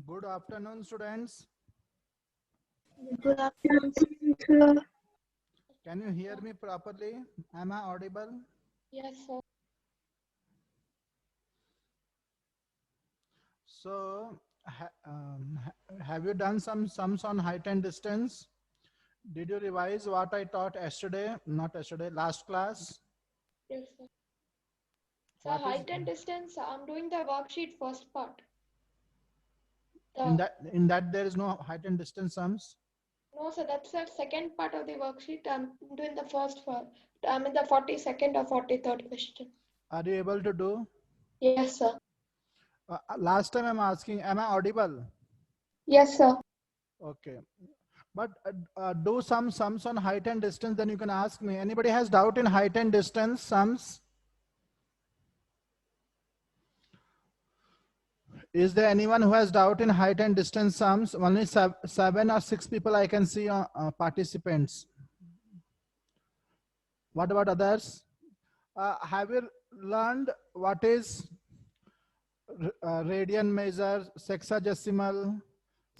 Good afternoon, students. Good afternoon, sir. Can you hear me properly? Am I audible? Yes, sir. So, have you done some sums on height and distance? Did you revise what I taught yesterday? Not yesterday, last class. Yes, sir. So What is height and distance, I'm doing the worksheet first part. in The that there is no height and distance sums? No, sir, that's the second part of the worksheet. I'm doing the first part. I'm in the 42nd or 43rd question. Are you able to do? Yes, sir. Last time I'm asking, am I audible? Yes, sir. Okay. But do some sums on height and distance, then you can ask me. Anybody has doubt in height and distance sums? Is there anyone who has doubt in height and distance sums? Only 7 or 6 people I can see participants. What about others? Have you learned what is radian measure, sexagesimal,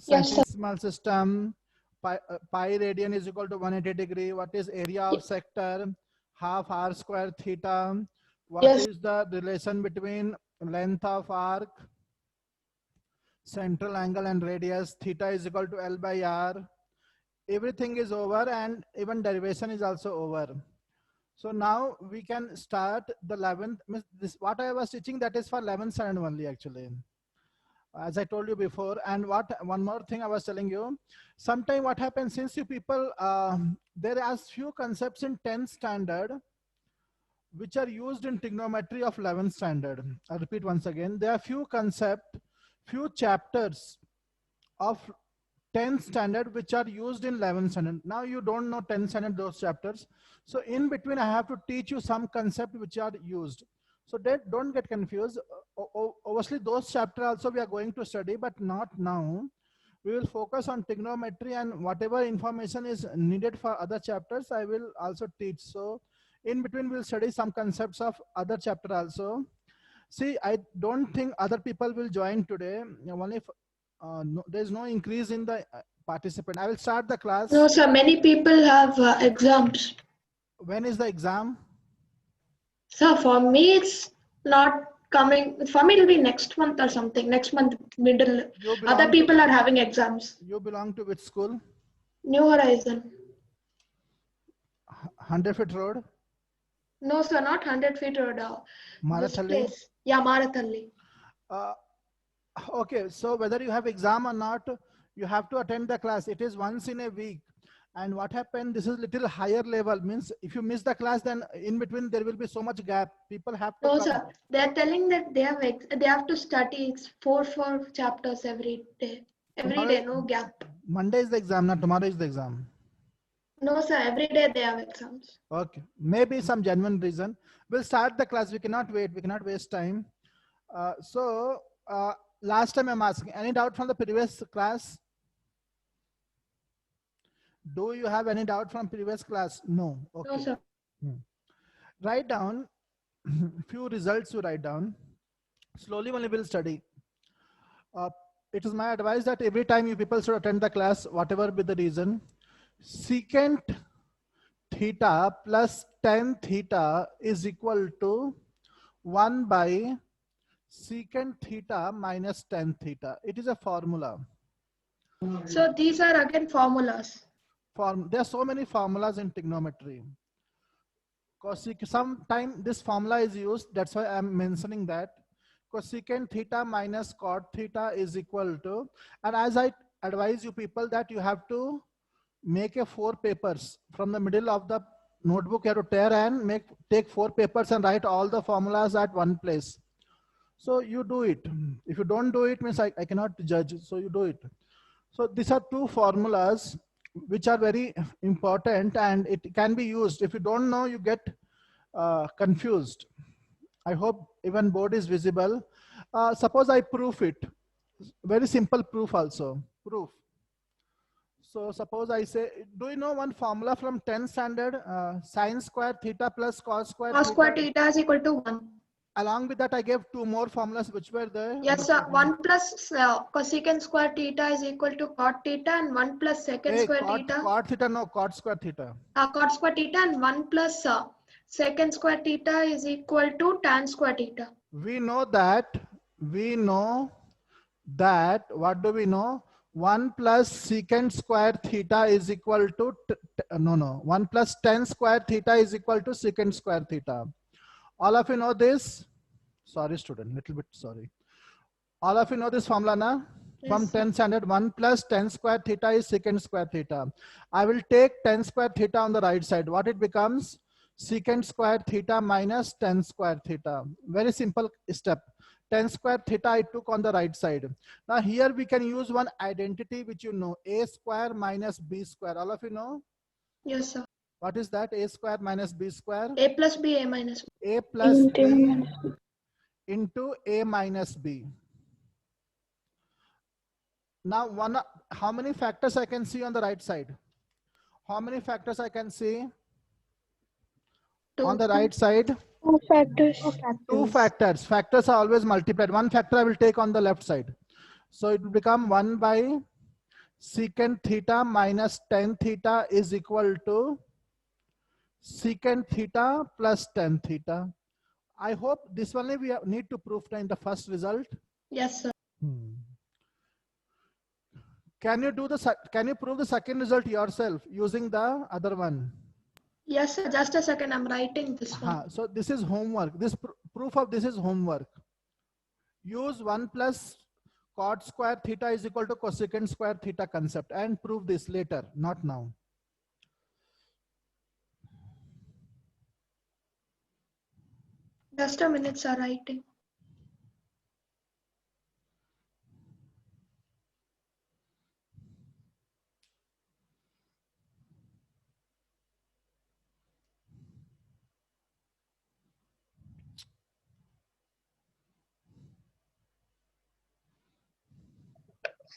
Yes, sir. centesimal system? Pi radian is equal to 180 degree. What is area of sector? Half r square theta. What Yes, is the relation between length of arc, central angle and radius? Theta is equal to L by R. Everything is over and even derivation is also over. So now we can start the 11th. This what I was teaching, that is for 11th standard only actually, as I told you before. And what one more thing I was telling you, sometime what happens, since you people there are few concepts in 10th standard which are used in trigonometry of 11th standard. I repeat once again, there are few concept, few chapters of 10th standard which are used in 11th standard. Now you don't know 10th standard those chapters, so in between I have to teach you some concept which are used, so that don't get confused. Obviously those chapter also we are going to study, but not now. We will focus on trigonometry, and whatever information is needed for other chapters I will also teach. So in between we'll study some concepts of other chapter also. See, I don't think other people will join today. Only if no, there's no increase in the participant. I will start the no, class. sir. Many people have exams. When is the exam? So for me, it's not coming. For me, it'll be next month or something. Next month, middle. You Other belong to people are having exams. you belong to which school? New Horizon. 100 Feet Road, No, sir, not 100 feet or this Marathalli. place. Yeah, Marathalli. Uh, okay, so whether you have exam or not, you have to attend the class. It is once in a week. And what happened, this is little higher level, means if you miss the class, then in between there will be so much gap. People have to No, come. sir. They're telling that they have to study four chapters every day. Every Tomorrow, day, no gap. Monday is the exam, not tomorrow is the exam. No, sir. Every day they have exams. Okay, maybe some genuine reason. We'll start the class. We cannot wait. We cannot waste time. So last time I'm asking, any doubt from the previous class? Do you have any doubt from previous class? No. No, Okay. sir. Write down few results to write down. Slowly only we'll study. Uh, it is my advice that every time you people should attend the class, whatever be the reason. Secant theta plus tan theta is equal to 1 by secant theta minus tan theta. It is a formula. So these are again formulas. There are so many formulas in trigonometry. Sometimes this formula is used, that's why I'm mentioning that. Cosecant theta minus cot theta is equal to, and as I advise you people that you have to make a 4 papers from the middle of the notebook. You have to tear and take 4 papers and write all the formulas at one place. So you do it. If you don't do it, means I cannot judge. So you do it. So these are 2 formulas which are very important, and it can be used. If you don't know, you get confused. I hope even board is visible. Suppose I proof it. Very simple proof also. Proof. So suppose I say, do you know one formula from 10th standard? Sine square theta plus cos square Cos square theta. theta is equal to 1. along with that, I gave two more formulas which were there. On Yes, the sir. problem. 1 plus cosecant square theta is equal to cot theta, and 1 plus secant Hey, square theta. cot theta, no, cot square theta. Cot square theta, and 1 plus secant square theta is equal to tan square theta. We know that, what do we know? 1 plus secant square theta is equal to, 1 plus tan square theta is equal to secant square theta. All of you know this? Sorry, student, little bit sorry. All of you know this formula, na? From Yes, 10 standard, 1 plus tan square theta is secant square theta. I will take tan square theta on the right side. What it becomes? Secant square theta minus tan square theta. Very simple step. Tan square theta I took on the right side. Now here we can use one identity which you know, a square minus b square. All of you know? yes, sir. What is that? A square minus b square? A plus b, a minus b. A plus b into a minus b. Now, how many factors I can see on the right side? How many factors I can see on the right side? Two factors. Two factors. Factors are always multiplied. One factor I will take on the left side. So it will become 1 by secant theta minus tan theta is equal to secant theta plus tan theta. I hope this only we need to prove in the first result. Yes, sir. Can you prove the second result yourself using the other one? Yes, sir. Just a second. I'm writing this one. So this is homework. This proof of this is homework. Use 1 plus cot square theta is equal to cosecant square theta concept and prove this later, not now. Just a minute, sir. Writing.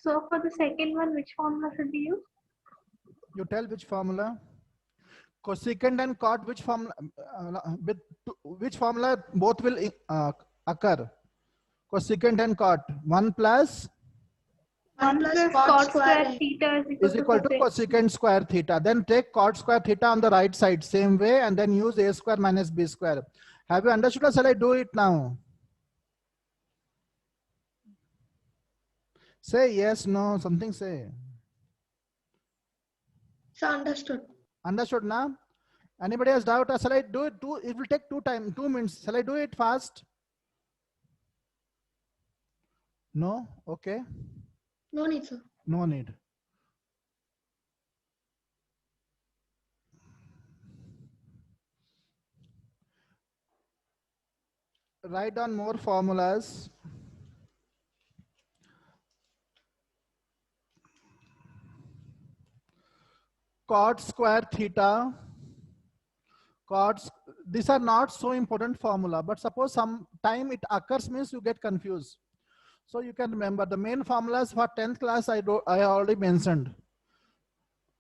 So for the second one, which formula should be used? You tell which formula. Cosecant and cot, which formula? Which formula both will occur? Cosecant and cot. 1 plus 1 plus cot square theta is equal to cosecant square theta. Then take cot square theta on the right side, same way, and then use a square minus b square. Have you understood or shall I do it now? Say yes, no, something say. So understood. Understood now? Anybody has doubt or shall I do it? It will take 2 minutes. Shall I do it fast? No? Okay. No need, sir. No need. Write down more formulas. Cot square theta. These are not so important formula, but suppose some time it occurs means you get confused. So you can remember the main formulas for 10th class I already mentioned.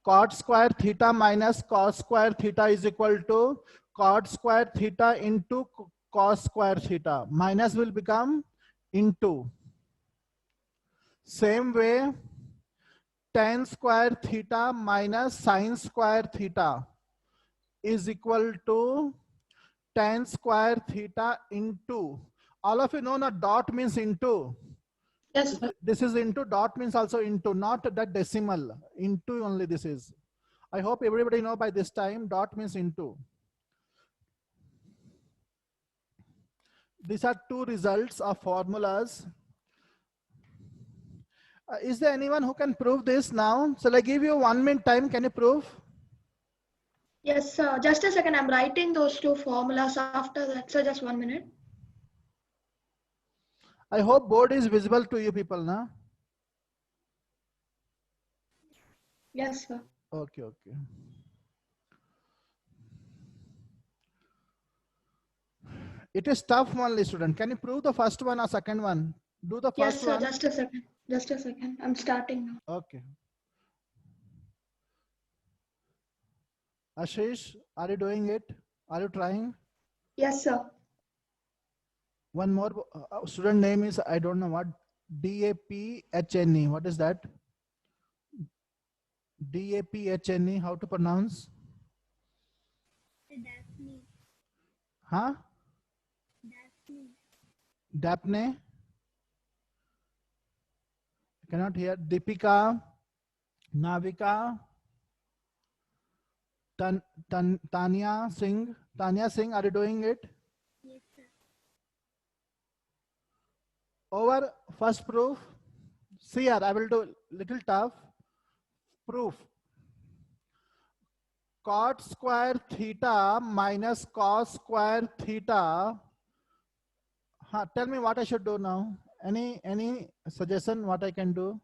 Cot square theta minus cos square theta is equal to cot square theta into cos square theta. Minus will become into. Same way, tan square theta minus sin square theta is equal to tan square theta into. All of you know that dot means into. Yes, sir. This is into, dot means also into, not that decimal. Into only this is. I hope everybody know by this time dot means into. These are two results of formulas. Is there anyone who can prove this now? Shall I give you 1 minute time? Can you prove? Yes, sir. Just a second. I'm writing those two formulas after that. So just 1 minute. I hope board is visible to you people now. Yes, sir. Okay, okay. It is tough only, student. Can you prove the first one or second one? Do the Yes, first sir. one. Just a second. Just a second. I'm starting now. Okay. Ashish, are you doing it? Are you trying? Yes, sir. One more student name is, I don't know what, DAPHNE. What is that? DAPHNE, how to pronounce? Daphne. Huh? Daphne. Daphne? Cannot hear. Deepika, Navika, Tanya Singh. Tanya Singh, are you doing it? Yes, sir. Over first proof. See here, I will do little tough. Proof. Cot square theta minus cos square theta. Tell me what I should do now. Any suggestion what I can do?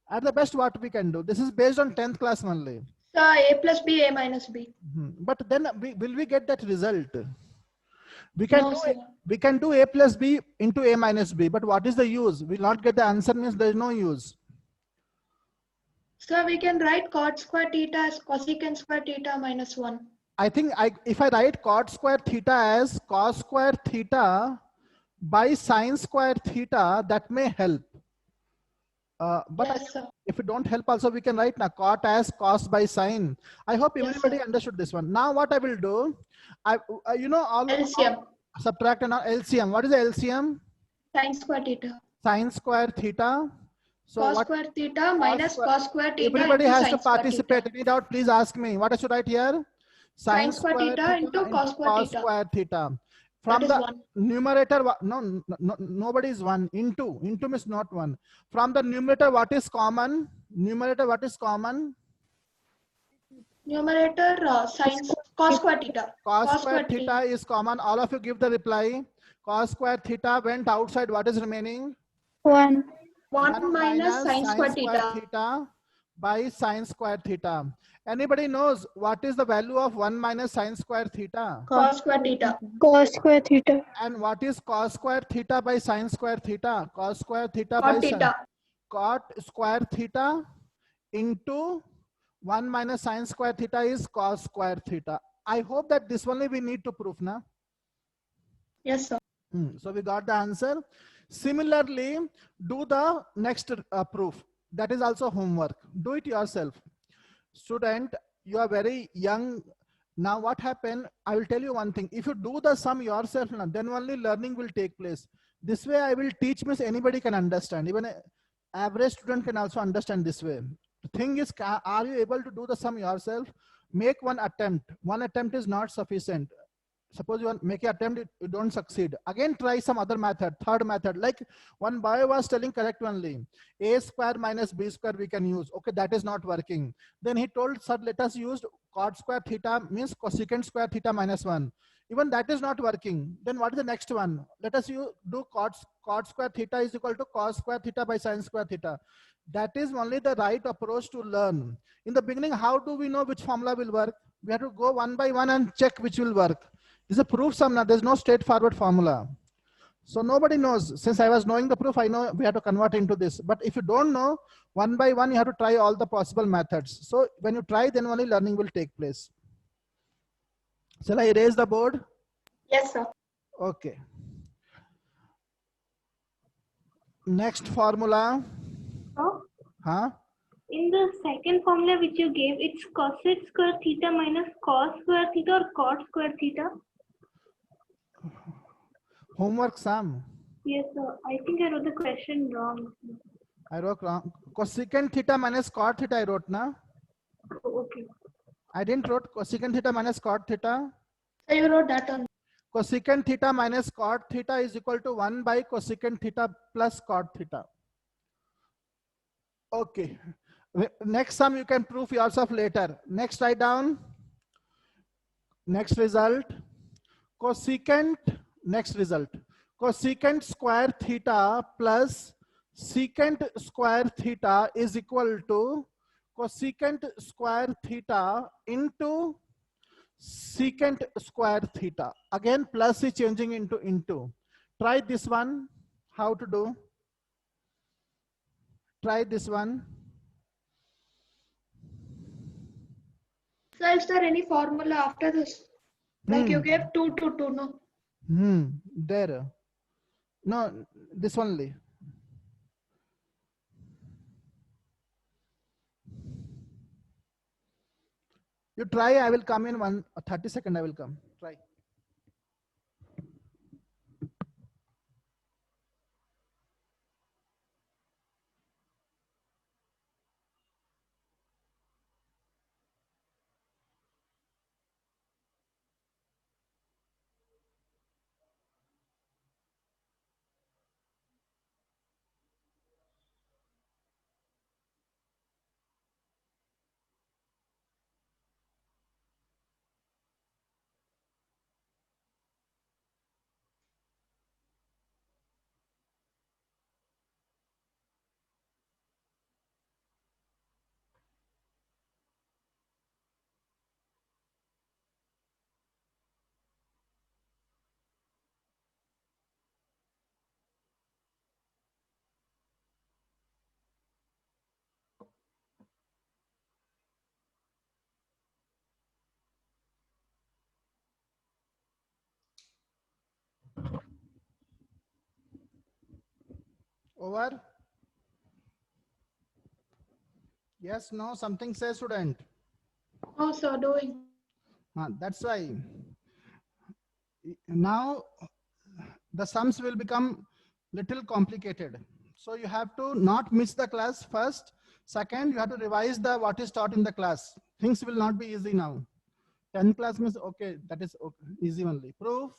At the best, what we can do. This is based on 10th class only. So a plus b, a minus b. But then will we get that result? We can No, do sir. we can do a plus b into a minus b. But what is the use? We'll not get the answer, means there is no use. So we can write cot square theta as cosecant square theta minus 1. I think if I write cot square theta as cos square theta by sine square theta, that may help. But Yes, sir. if it don't help also, we can write now cot as cos by sine. I hope Yes, everybody sir. understood this one. Now what I will do, you know, all LCM. subtract and all LCM. What is the LCM? Sine square theta. Sine square theta. So Cos what? square theta minus square- cos square theta Everybody into has sine to square participate. theta. Any doubt, please ask me. What I should write here? Sine square theta into cos square theta. square theta. That From is the 1. numerator, no, nobody is 1. Into means not 1. From the numerator, what is common? Numerator, what is common? Numerator sine cos square theta. Cos square theta is common. All of you give the reply. Cos square theta went outside. What is remaining? 1. 1 minus sine square theta. By sine square theta. Anybody knows what is the value of 1 minus sine square theta? Cos square theta. Cos square theta. And what is cos square theta by sine square theta? Cos square theta Cot by theta. cot square theta into 1 minus sine square theta is cos square theta. I hope that this only we need to prove now. Yes, sir. So we got the answer. Similarly, do the next proof. That is also homework. Do it yourself. Student, you are very young. Now what happened? I will tell you one thing. If you do the sum yourself, then only learning will take place. This way I will teach, means anybody can understand. Even an average student can also understand this way. The thing is, are you able to do the sum yourself? Make one attempt. One attempt is not sufficient. Suppose you make an attempt, you don't succeed. Again, try some other method, third method. Like one boy was telling correct only. A square minus B square we can use. Okay, that is not working. Then he told, sir, let us use cot square theta means cosecant square theta minus 1. Even that is not working. Then what is the next one? Let us do cot square theta is equal to cos square theta by sine square theta. That is only the right approach to learn. In the beginning, how do we know which formula will work? We have to go one by one and check which will work. This is a proof sum now. There's no straightforward formula. So nobody knows. Since I was knowing the proof, I know we have to convert into this. But if you don't know, one by one, you have to try all the possible methods. So when you try, then only learning will take place. Shall I erase the board? Yes, sir. Okay. Next formula. Oh, Huh? in the second formula which you gave, it's cosec square theta minus cos square theta or cot square theta? Homework sum. Yes, sir. I think I wrote the question wrong. I wrote wrong. Cosecant theta minus cot theta I wrote now. Oh, okay. I didn't wrote cosecant theta minus cot theta. So you wrote that on. Cosecant theta minus cot theta is equal to 1 by cosecant theta plus cot theta. Okay. Next sum you can prove yourself later. Next, write down. Next result. Cosecant. Next result. Cosecant square theta plus secant square theta is equal to cosecant square theta into secant square theta. Again, plus is changing into. Try this one. How to do? Try this one. So is there any formula after this? Like you gave 2 to 2, no? There. No, this only. You try, I will come in 30 seconds, I will come. Try. Over. Yes, no, something says student. Oh, sir, doing. That's why. Now the sums will become little complicated. So you have to not miss the class first. Second, you have to revise the what is taught in the class. Things will not be easy now. 10 class means okay, that is okay, easy only. Proof.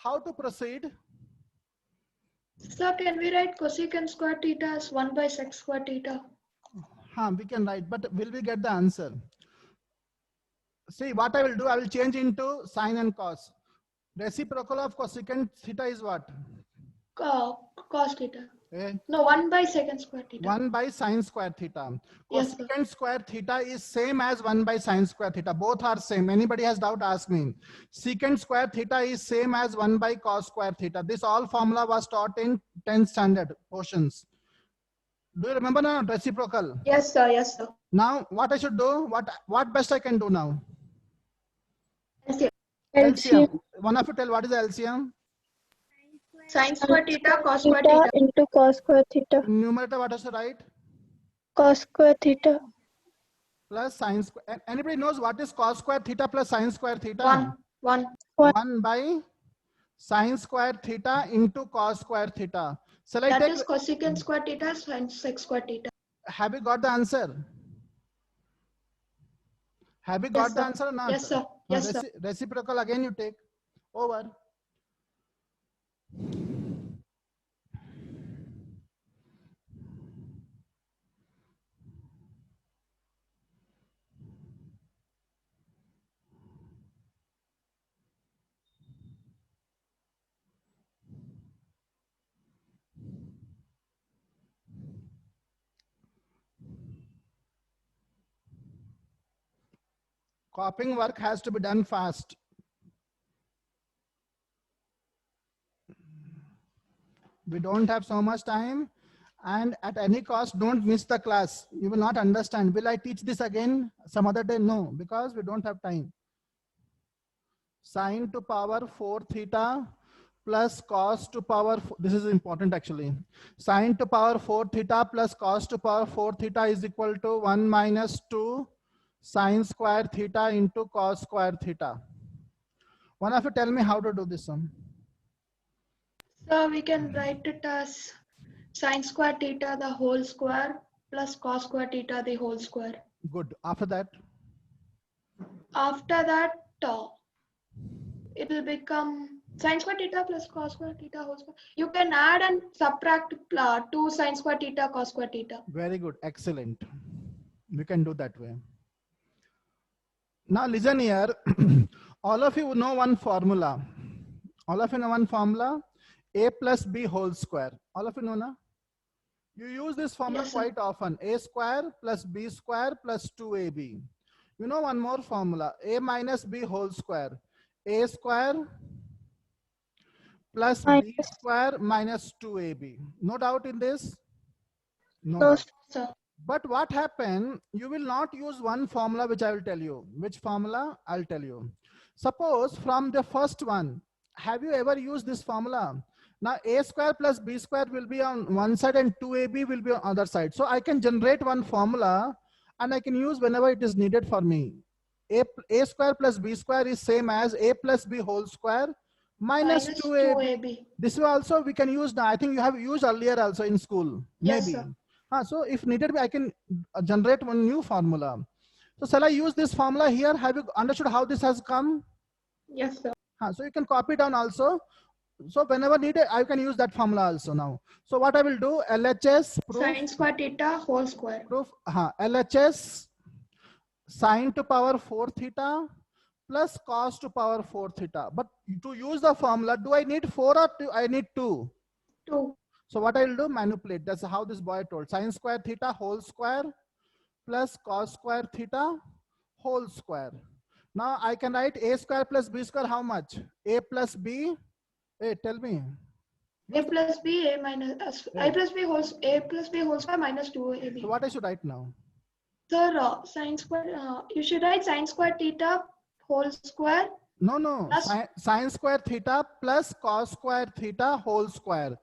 How to proceed? Sir, can we write cosecant square theta as 1 by sec square theta? We can write, but will we get the answer? See, what I will do, I will change into sine and cos. Reciprocal of cosecant theta is what? Cos theta. Eh? No, 1 by secant square theta. 1 by sine square theta. Yes, sir. Cosecant square theta is same as 1 by sine square theta. Both are same. Anybody has doubt, ask me. Secant square theta is same as 1 by cos square theta. This all formula was taught in 10th standard portions. Do you remember now reciprocal? Yes, sir. Yes, sir. Now what I should do? What best I can do now? LCM. One of you tell what is the LCM? Sine square theta, cos square Theta theta. into cos square theta. Numerator what has to write? Cos square theta. Plus sine square. Anybody knows what is cos square theta plus sine square theta? 1. 1 by sine square theta into cos square theta. Shall I That take? is cosecant square theta, sine sec square theta. Have you got the answer? Have you got Yes, the sir. answer or not? Yes, sir. Yes, sir. Reciprocal again you take. Over. Copying work has to be done fast. We don't have so much time, and at any cost don't miss the class. You will not understand. Will I teach this again some other day? No, because we don't have time. Sine to power 4 theta plus cos to power, this is important actually. Sine to power 4 theta plus cos to power 4 theta is equal to 1 minus 2 sine square theta into cos square theta. One of you tell me how to do this one. So we can write it as sine square theta the whole square plus cos square theta the whole square. Good. After that? After that, it will become sine square theta plus cos square theta whole square. You can add and subtract 2 sine square theta cos square theta. Very good. Excellent. We can do that way. Now listen here. All of you know one formula. All of you know one formula. A plus B whole square. All of you know, na? You use this formula Yes, sir. quite often. A square plus B square plus 2AB. You know one more formula. A minus B whole square. A square plus B square minus 2AB. No doubt in this? No No, doubt. Sir. But what happened, you will not use one formula which I will tell you. Which formula? I'll tell you. Suppose from the first one, have you ever used this formula? Now a square plus b square will be on one side and 2ab will be on other side. So I can generate one formula and I can use whenever it is needed for me. A square plus b square is same as a plus b whole square minus 2ab. 2ab. This way also we can use now. I think you have used earlier also in school. Yes, Maybe. sir. So if needed, I can generate one new formula. So shall I use this formula here? Have you understood how this has come? Yes, sir. So you can copy down also. So whenever needed, I can use that formula also now. So what I will do, LHS proof, Sine square theta whole square. proof, LHS sine to power 4 theta plus cos to power 4 theta. But to use the formula, do I need 4 or I need 2? 2. So what I will do, manipulate. That's how this boy told. Sine square theta whole square plus cos square theta whole square. Now I can write a square plus b square how much? A plus b. Hey, tell me. A plus b, a minus, a plus b whole square minus 2ab. So what I should write now? Sir, sine square, you should write sine square theta whole square. No. Plus- Sine square theta plus cos square theta whole square.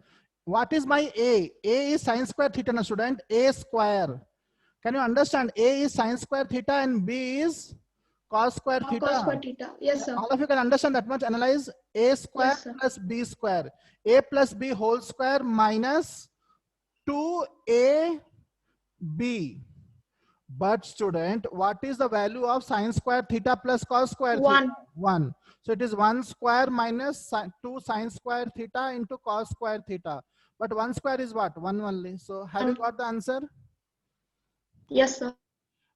What is my a? A is sine square theta, na student. A square. Can you understand? A is sine square theta and b is cos square theta. Cos square theta. Yes, sir. All of you can understand that much. Analyze a square Yes, sir. plus b square. A plus b whole square minus 2ab. But student, what is the value of sine square theta plus cos square theta? 1. 1. So it is 1 square minus 2 sine square theta into cos square theta. But 1 square is what? 1 only. So have you got the answer? Yes, sir.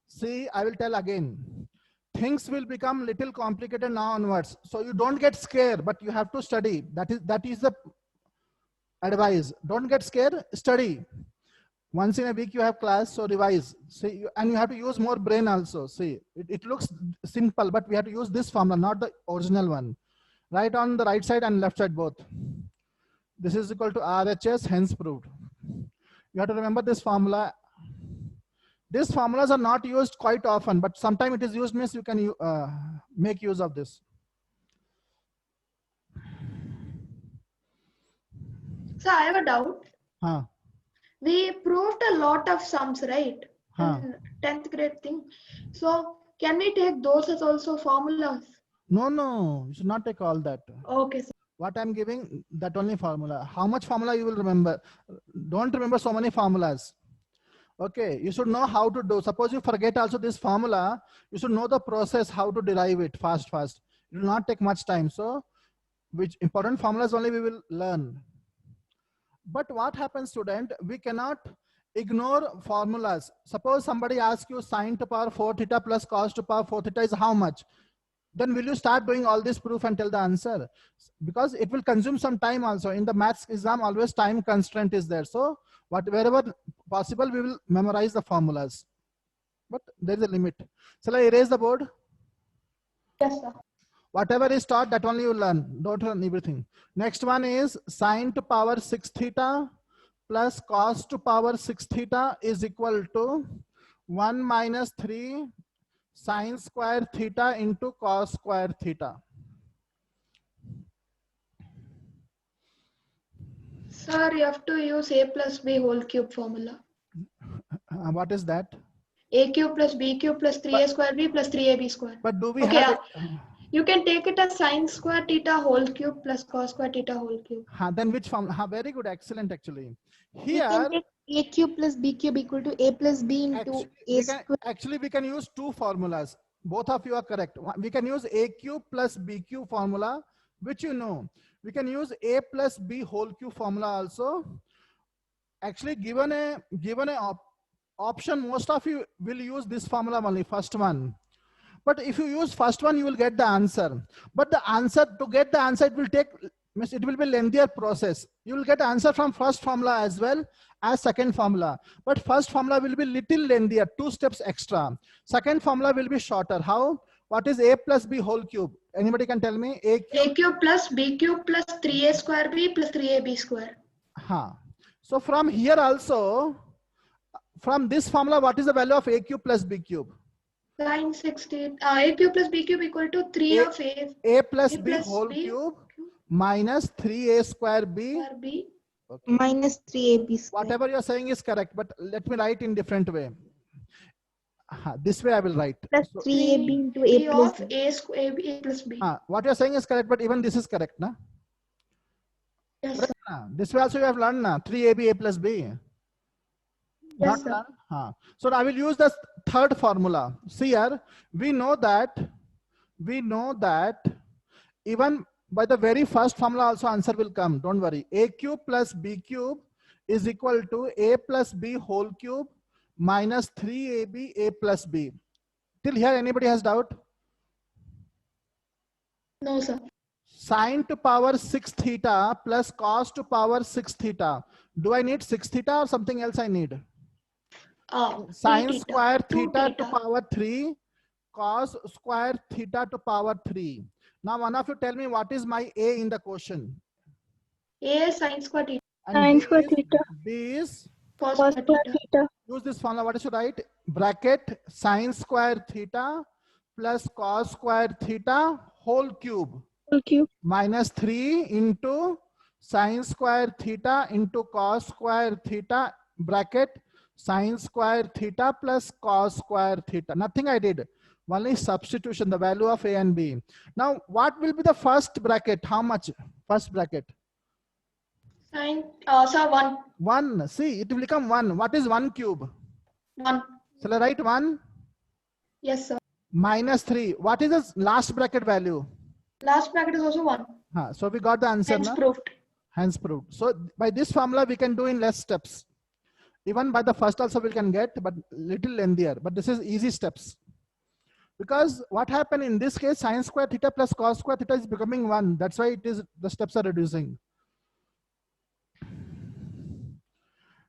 See, I will tell again. Things will become little complicated now onwards. So you don't get scared, but you have to study. That is the advice. Don't get scared, study. Once in a week you have class, so revise. See, and you have to use more brain also. See, it looks simple, but we have to use this formula, not the original one. Right on the right side and left side both. This is equal to RHS, hence proved. You have to remember this formula. These formulas are not used quite often, but sometimes it is used, means you can make use of this. So I have a doubt. Huh. We proved a lot of sums, right? Huh. In 10th grade thing. So can we take those as also formulas? No, you should not take all that. Okay, sir. What I'm giving, that only formula. How much formula you will remember? Don't remember so many formulas. Okay, you should know how to do. Suppose you forget also this formula, you should know the process, how to derive it fast. It will not take much time. So, which important formulas only we will learn. But what happens, student? We cannot ignore formulas. Suppose somebody asks you sine to power 4 theta plus cos to power 4 theta is how much? Then will you start doing all this proof and tell the answer? Because it will consume some time also. In the maths exam, always time constraint is there. So wherever possible, we will memorize the formulas. But there is a limit. Shall I erase the board? Yes, sir. Whatever is taught, that only you learn. Don't learn everything. Next one is sine to power 6 theta plus cos to power 6 theta is equal to 1 minus 3 sine square theta into cos square theta. Sir, you have to use a plus b whole cube formula. What is that? A cube plus b cube plus 3a square b plus 3ab square. But do we Okay, have you can take it as sine square theta whole cube plus cos square theta whole cube. then which form? Very good, excellent actually. We Here, can take a cube plus b cube equal to a plus b into a square. actually we can use two formulas. Both of you are correct. We can use a cube plus b cube formula, which you know. We can use a plus b whole cube formula also. Actually, given a option, most of you will use this formula only, first one. But if you use first one, you will get the answer. But the answer, to get the answer, it will be lengthier process. You will get answer from first formula as well as second formula. But first formula will be little lengthier, 2 steps extra. Second formula will be shorter. How? What is a plus b whole cube? Anybody can tell me? A cube plus b cube plus 3a square b plus 3ab square. So from here also, from this formula, what is the value of a cube plus b cube? Sine 60. A cube plus b cube equal to 3 A- of a A plus A B plus whole B cube minus 3A square B. square b. Okay. Minus 3ab square. Whatever you're saying is correct, but let me write in different way. This way I will write. Plus So, 3ab into a 3 plus of b. a square a plus b. what you're saying is correct, but even this is correct, na? Yes, Correct, sir. na? This way also you have learned, na? 3AB A plus B. Yes, sir. Learned? So I will use the third formula. See here, we know that even by the very first formula also answer will come. Don't worry. A cube plus B cube is equal to A plus B whole cube minus 3AB A plus B. Till here, anybody has doubt? No, sir. Sine to power 6 theta plus cos to power 6 theta. Do I need 6 theta or something else I need? Sine theta, square 2 theta to theta. power 3, cos square theta to power 3. Now one of you tell me what is my A in the question. A is sine square theta. And Sine square theta. B is, Cos Cos square square theta. theta. use this formula. What is you write? Bracket sine square theta plus cos square theta whole cube Whole cube. minus 3 into sine square theta into cos square theta bracket sine square theta plus cos square theta. Nothing I did. Only substitution, the value of A and B. Now, what will be the first bracket? How much? First bracket? Sine, sir, 1. 1. See, it will become 1. What is 1 cube? 1. Shall I write 1? Yes, sir. Minus 3. What is the last bracket value? Last bracket is also 1. So we got the answer. Hence Na? proved. Hence proved. So by this formula, we can do in less steps. Even by the first also we can get, but little lengthier. But this is easy steps. Because what happened in this case, sine square theta plus cos square theta is becoming 1. That's why it is the steps are reducing.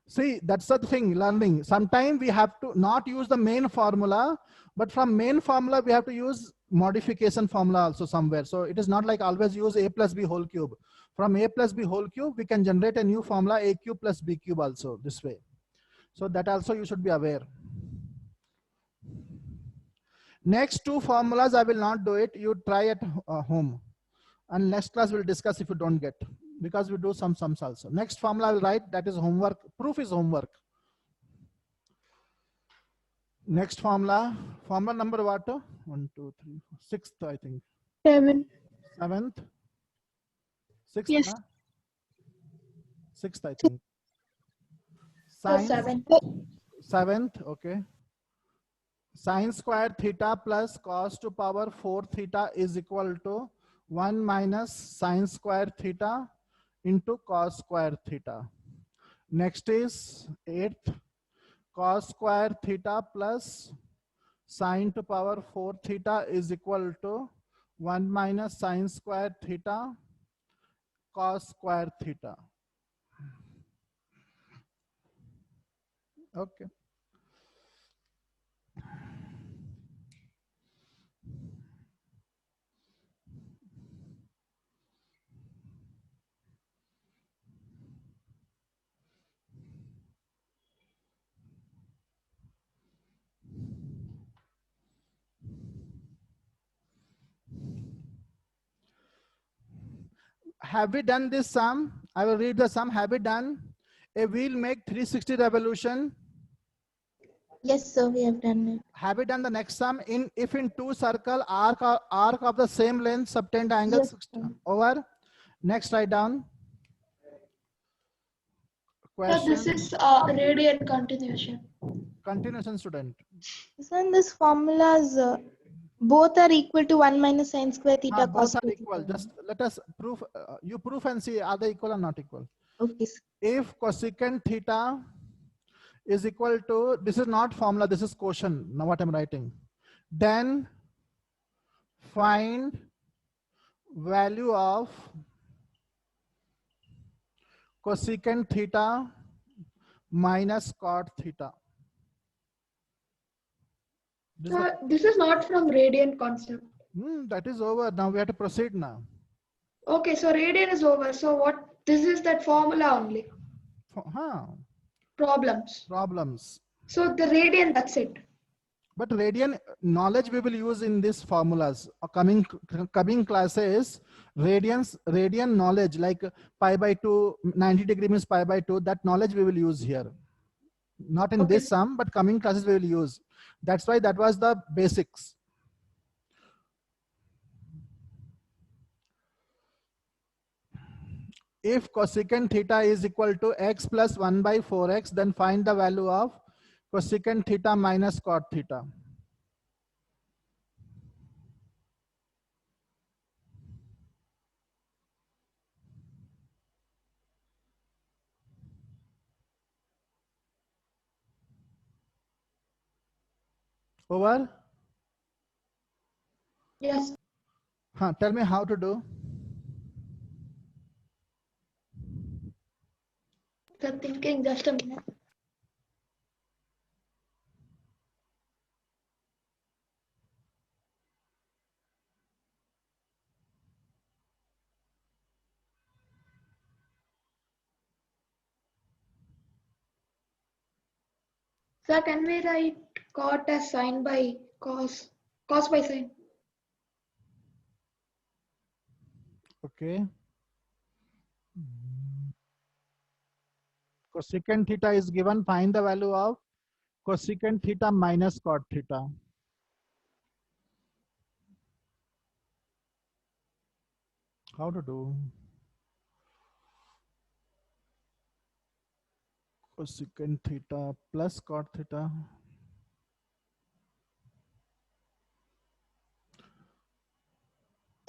See, that's the thing, learning. Sometimes we have to not use the main formula, but from main formula, we have to use modification formula also somewhere. So it is not like always use A plus B whole cube. From A plus B whole cube, we can generate a new formula, A cube plus B cube also this way. So that also you should be aware. Next two formulas, I will not do it. You try at home. And next class we'll discuss if you don't get. Because we do some sums also. Next formula I will write, that is homework. Proof is homework. Next formula. Formula number what? 1, 2, 3, 4. 6th, I think. 7. 7th. 6th, Yes. na? 6th, I think. So Sine 7. 7th, okay. Sine square theta plus cos to power 4 theta is equal to 1 minus sine square theta into cos square theta. Next is 8th, cos square theta plus sine to power 4 theta is equal to 1 minus sine square theta cos square theta. Okay. Have we done this sum? I will read the sum. Have we done? A wheel make 360 revolution. Yes, sir, we have done it. Have we done the next sum? If in two circle arc of the same length subtend angle Yes, 60 sir. over. Next, write down. So Question. this is radiant continuation. Continuation, student. So in this formulas, both are equal to 1 minus sine square theta cos Both are square equal. theta. Just let us prove. You prove and see are they equal or not equal. Okay, sir. If cosecant theta is equal to, this is not formula, this is quotient. Now what I'm writing. Then find value of cosecant theta minus cot theta. This is So this is not from radiant concept. that is over. Now we have to proceed now. Okay, so radiant is over. So what? This is that formula only. Huh. Problems. Problems. So the radiant, that's it. But radian knowledge we will use in these formulas. Coming classes, radian knowledge like pi by 2, 90 degree means pi by 2. That knowledge we will use here. Not in Okay. this sum, but coming classes we will use. That's why that was the basics. If cosecant theta is equal to x plus 1 by 4x, then find the value of cosecant theta minus cot theta. Over? Yes. Tell me how to do. Sir, thinking, just a minute. Sir, can we write cot as sine by cos, cos by sine? Okay. Cosecant theta is given. Find the value of cosecant theta minus cot theta. How to do? Cosecant theta plus cot theta.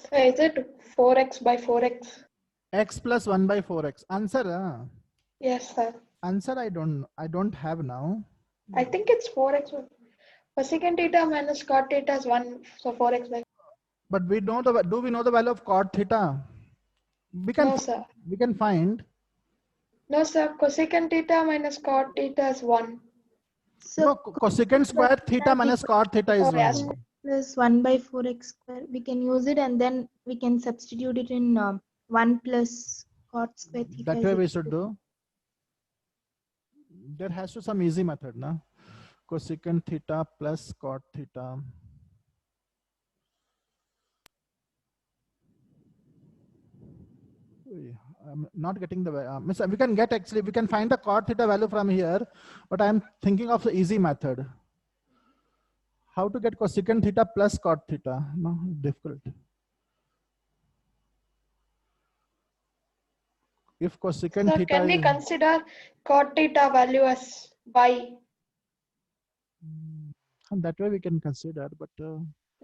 Sir, is it 4x by 4x? X plus 1 by 4x. Answer. Yes, sir. Answer I don't have now. I think it's 4x. Cosecant theta minus cot theta is 1, so 4x by. But we know do we know the value of cot theta? No, sir. We can find. No, sir. Cosecant theta minus cot theta is 1. So No, cosecant square theta minus cot theta is Oh, yes. 1. plus 1 by 4x square. We can use it and then we can substitute it in 1 plus cot square theta. That is way we equal should to- do. There has to some easy method, na? Cosecant theta plus cot theta. I'm not getting the we can get actually we can find the cot theta value from here, but I'm thinking of the easy method. How to get cosecant theta plus cot theta? No, difficult. If cosecant Sir, theta can we is, consider cot theta value as by? that way we can consider, but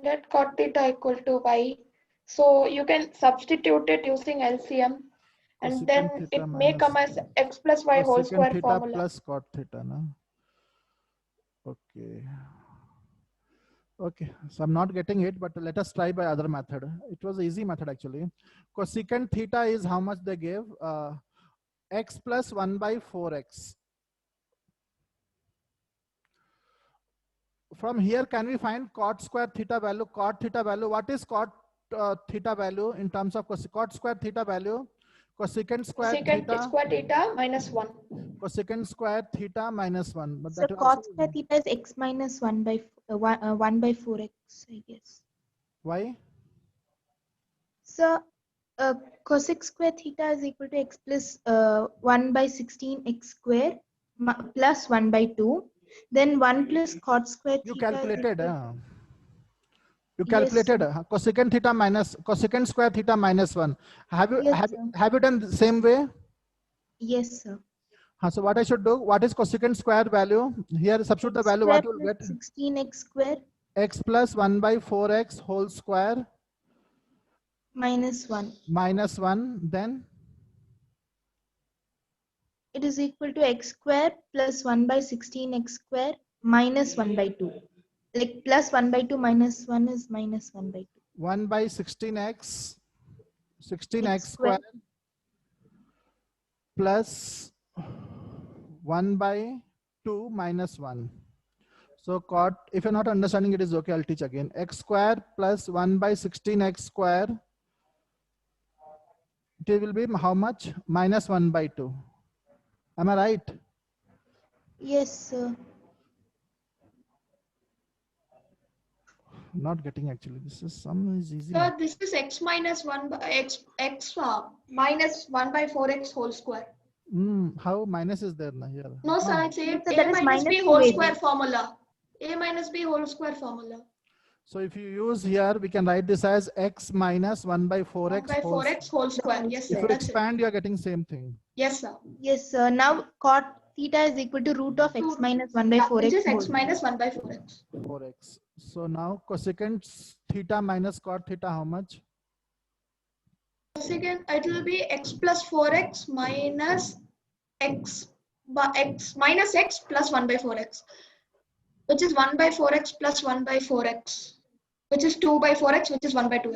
Let cot theta equal to y. So you can substitute it using LCM, and cosecant then theta it may come as x plus y whole cosecant square theta formula. plus cot theta, no? Okay. Okay, so I'm not getting it, but let us try by other method. It was an easy method actually. Cosecant theta is how much they gave? X plus 1 by 4x. From here, can we find cot square theta value? Cot theta value. What is cot theta value in terms of cot square theta value? Cosecant square Secant theta. square theta minus 1. Cosecant square theta minus 1. But So that cot square theta is x minus 1 by 1 by 4x, I guess. why? So cosec square theta is equal to x plus 1 by 16 x square plus 1 by 2. Then 1 plus cot square theta. You calculated. You Yes, calculated sir. cosecant theta minus cosecant square theta minus 1. Have you Yes, sir. have you done the same way? Yes, sir. So what I should do? What is cosecant square value? Here substitute the X value. square What you will plus get? 16x square X plus 1 by 4x whole square minus 1. minus 1. Then It is equal to x square plus 1 by 16x square minus 1 by 2. Like plus 1 by 2 minus 1 is minus 1 by 2. 1 by 16x X square square. plus 1 by 2 minus 1. So cot, if you're not understanding it is okay, I'll teach again. X square plus 1 by 16x square. It will be how much? Minus 1 by 2. Am I right? Yes, sir. Not getting actually. This is some is easy. So this is x minus 1 by x minus 1 by 4x whole square. How minus is there now here? No, sir, it's So a that is minus b minus whole 2ab. square formula. A minus b whole square formula. So if you use here, we can write this as x minus 1 by 4x 1 by whole 4x whole square. whole Yes, If sir, you that's it. expand, you are getting same thing. Yes, sir. Yes, sir. Now cot theta is equal to root of x minus 1 by Yeah, 4x. which is whole x minus 1 by 4x. 4x. So now cosecant theta minus cot theta, how much? Second, it will be x plus 4x minus x minus x plus 1 by 4x, which is 1 by 4x plus 1 by 4x, which is 2 by 4x, which is 1 by 2x.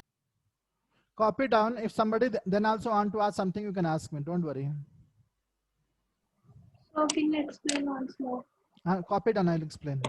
Copy down. If somebody then also want to ask something, you can ask me. Don't worry. So can you explain once more? Copy down. I'll explain.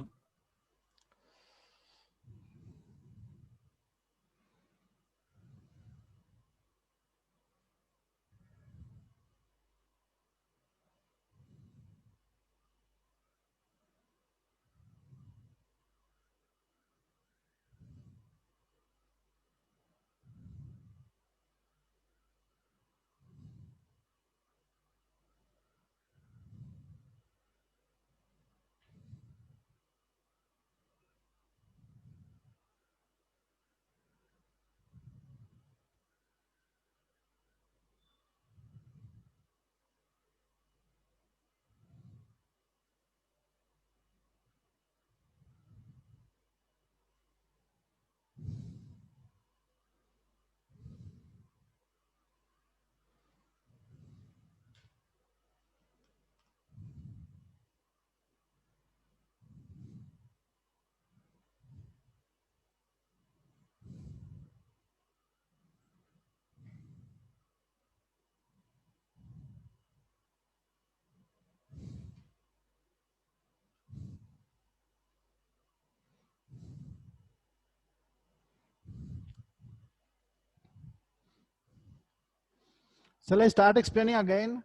Shall I start explaining again?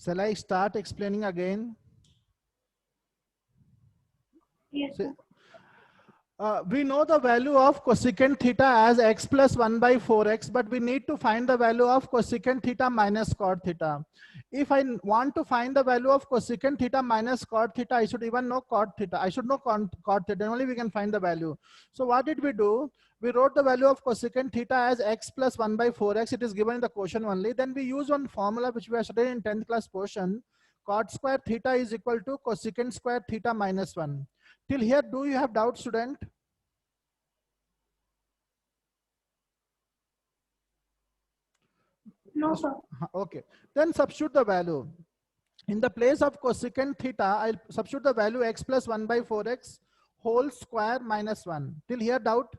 Shall I start explaining again? Yes, sir. We know the value of cosecant theta as x plus 1 by 4x, but we need to find the value of cosecant theta minus cot theta. If I want to find the value of cosecant theta minus cot theta, I should even know cot theta. I should know cot theta, only we can find the value. So what did we do? We wrote the value of cosecant theta as x plus 1 by 4x. It is given in the question only. Then we use one formula which we have studied in 10th class portion. Cot square theta is equal to cosecant square theta minus 1. Till here, do you have doubt, student? No, sir. Okay, then substitute the value. In the place of cosecant theta, I'll substitute the value x plus 1 by 4x whole square minus 1. Till here, doubt?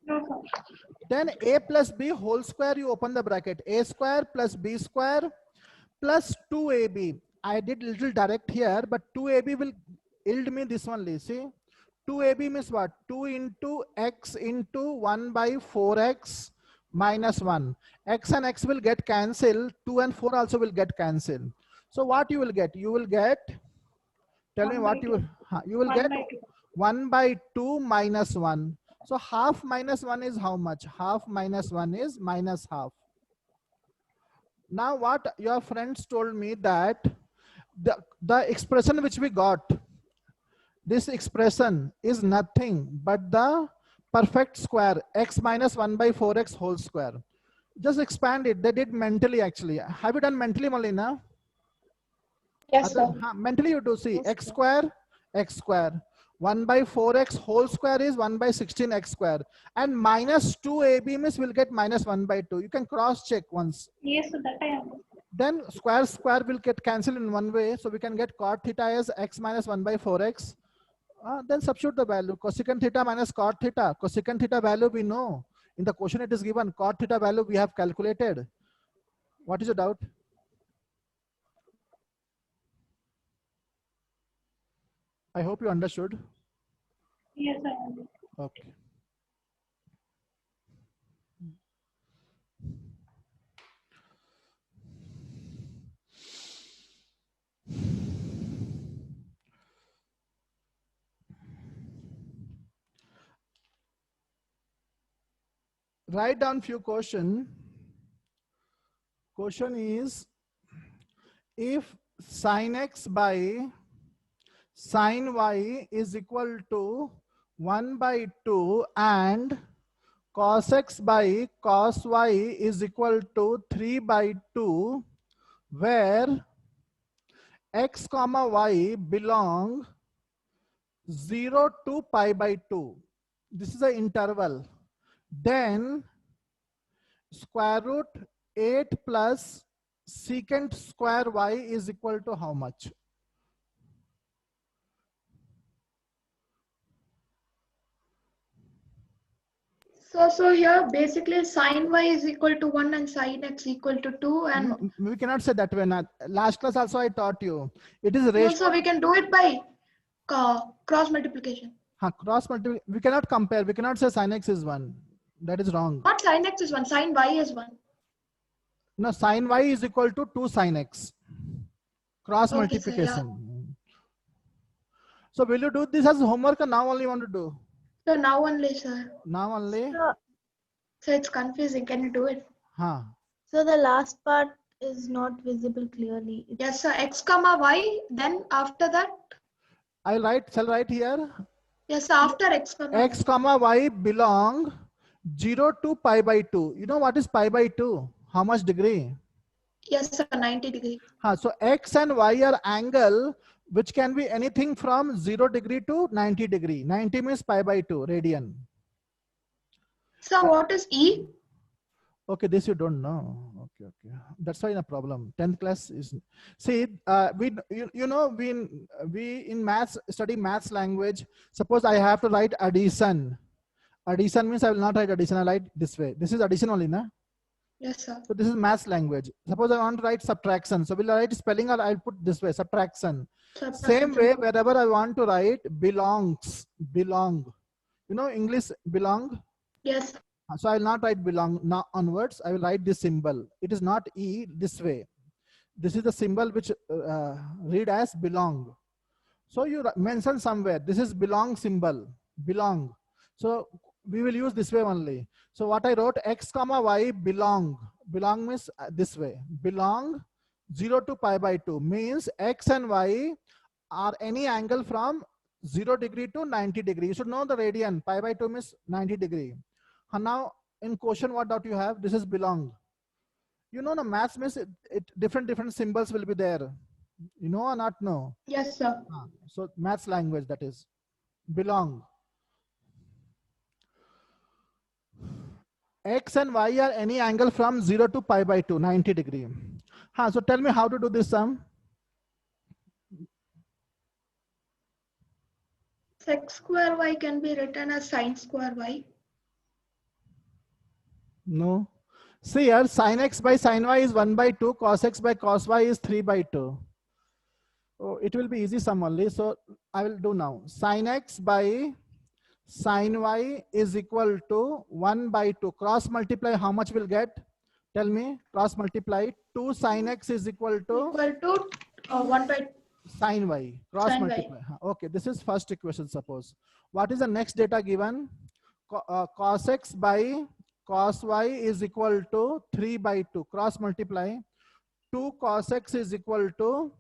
No, sir. Then a plus b whole square, you open the bracket. A square plus b square plus 2ab. I did little direct here, but 2ab will yield me this only. See, 2ab means what? 2 into x into 1 by 4x minus 1. X and x will get cancelled. 2 and 4 also will get cancelled. So what you will get? You will get, tell me what you will, you will 1 get by 2. 1 by 2 minus 1. So half minus 1 is how much? Half minus 1 is minus half. Now what your friends told me that the expression which we got, this expression is nothing but the perfect square, x minus 1 by 4x whole square. Just expand it. They did mentally actually. Have you done mentally, Malina? Yes, sir. Mentally you do see Yes, x sir. square, x square. 1 by 4x whole square is 1 by 16x square. And minus 2ab means will get minus 1 by 2. You can cross check once. Yes, sir. That I understand. Then square will get cancelled in one way. So we can get cot theta as x minus 1 by 4x. Then substitute the value. Cosecant theta minus cot theta. Cosecant theta value we know. In the question it is given. Cot theta value we have calculated. What is your doubt? I hope you understood. Yes, I understand. Okay. write down few question. Question is, if sin x by sin y is equal to 1 by 2 and cos x by cos y is equal to 3 by 2, where x comma y belong 0 to pi by 2. This is an interval. Then square root 8 plus secant square y is equal to how much? So here basically sin y is equal to 1 and sin x equal to 2, and No, we cannot say that way. Last class also I taught you. It is ratio. also we can do it by cross multiplication. Cross multiplication. We cannot compare. We cannot say sin x is 1. That is wrong. Not sin x is 1, sin y is 1. No, sin y is equal to 2 sin x. Cross Okay, multiplication. So will you do this as homework or now only want to do? So now only, sir. Now only? So it's confusing. Can you do it? Huh. So the last part is not visible clearly. Yes, sir. X comma y. Then after that, Shall I write here? yes, sir, after x comma X comma y belong 0 to pi by 2. You know what is pi by 2? How much degree? Yes, sir, 90 degree. So x and y are angle which can be anything from 0 degree to 90 degree. 90 means pi by 2 radian. So what is E? Okay, this you don't know. Okay. That's why no problem. 10th class is. See, we in maths study maths language. Suppose I have to write addition. Addition means I will not write addition. I write this way. This is addition only, na? Yes, sir. So this is maths language. Suppose I want to write subtraction. So will I write spelling or I'll put this way, subtraction. Same way, wherever I want to write belongs, belong. You know English belong? Yes. So I will not write belong now onwards. I will write this symbol. It is not E this way. This is the symbol which read as belong. So you mention somewhere. This is belong symbol. Belong. So we will use this way only. So what I wrote, x comma y belong. Belong means this way. Belong 0 to pi by 2 means x and y are any angle from 0 degree to 90 degree. You should know the radian. Pi by 2 means 90 degree. And now in question, what doubt you have? This is belong. You know the maths means different symbols will be there. You know or not know? Yes, sir. So maths language, that is belong. X and y are any angle from 0 to pi by 2, 90 degree. So tell me how to do this sum. X square y can be written as sin square y. No. See here, sin x by sin y is 1 by 2, cos x by cos y is 3 by 2. Oh, it will be easy sum only. So I will do now. Sin x by sin y is equal to 1 by 2. Cross multiply, how much will get? Tell me. Cross multiply. 2 sin x is equal to 1 by sin y. Cross sin multiply. Okay, this is first equation. Suppose. What is the next data given? Cos x by cos y is equal to 3 by 2. Cross multiply. 2 cos x is equal to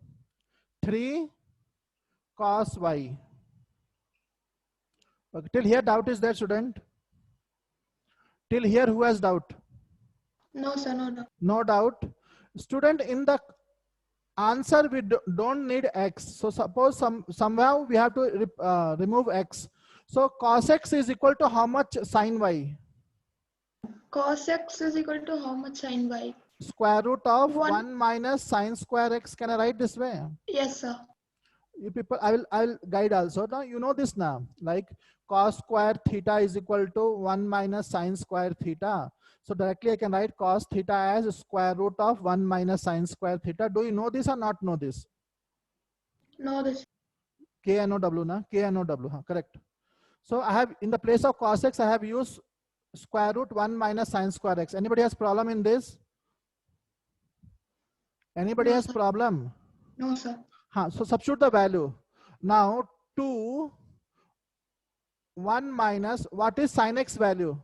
3 cos y. Okay, till here doubt is there, student? Till here who has doubt? No, sir, no. No doubt. Student, in the answer we don't need x. So suppose somehow we have to remove x. So cos x is equal to how much sin y? Cos x is equal to how much sin y? Square root of 1. 1 minus sin square x. Can I write this way? Yes, sir. You people, I will guide also. Now you know this now. Like cos square theta is equal to 1 minus sin square theta. So directly I can write cos theta as square root of 1 minus sin square theta. Do you know this or not know this? No, this. K-N-O-W, na? K-N-O-W, correct. So I have, in the place of cos x, I have used square root 1 minus sin square x. Anybody has problem in this? Anybody No, has sir. problem? No, sir. So substitute the value. Now 2, 1 minus, what is sin x value?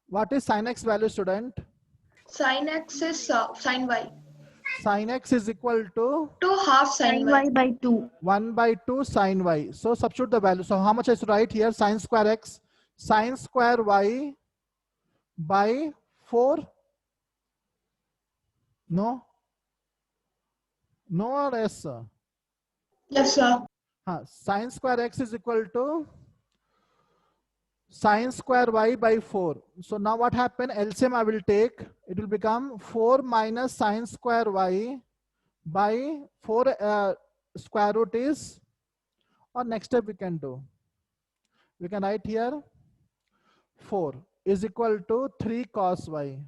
What is sin x value, student? Sin x is sin y. Sin x is equal to 2 half sin y. y by 2. 1 by 2 sin y. So substitute the value. So how much I should write here? Sin square x, sin square y by 4. No? No or yes, sir? Yes, sir. Sin square x is equal to sin square y by 4. So now what happened? LCM I will take. It will become 4 minus sin square y by 4 square root is, or next step we can do. We can write here 4 is equal to 3 cos y.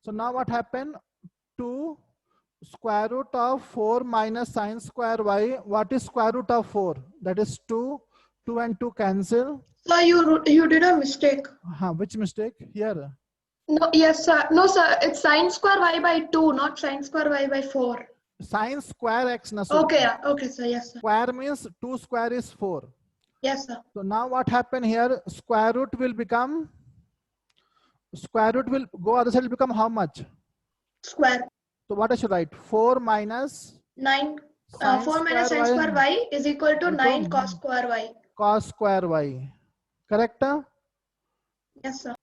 So now what happened? 2 square root of 4 minus sin square y. What is square root of 4? That is 2. 2 and 2 cancel. Sir, you did a mistake. Which mistake? Here. No, yes, sir. No, sir. It's sin square y by 2, not sin square y by 4. Sin square x. Na, Okay, yeah. Okay, sir. Yes, sir. Square means 2 square is 4. Yes, sir. So now what happened here? Square root will go other side will become how much? Square. So what I should write? 4 minus 9. sin 4 minus sin square y is equal to 9 cos square y. Cos square y. Correct? Yes, sir.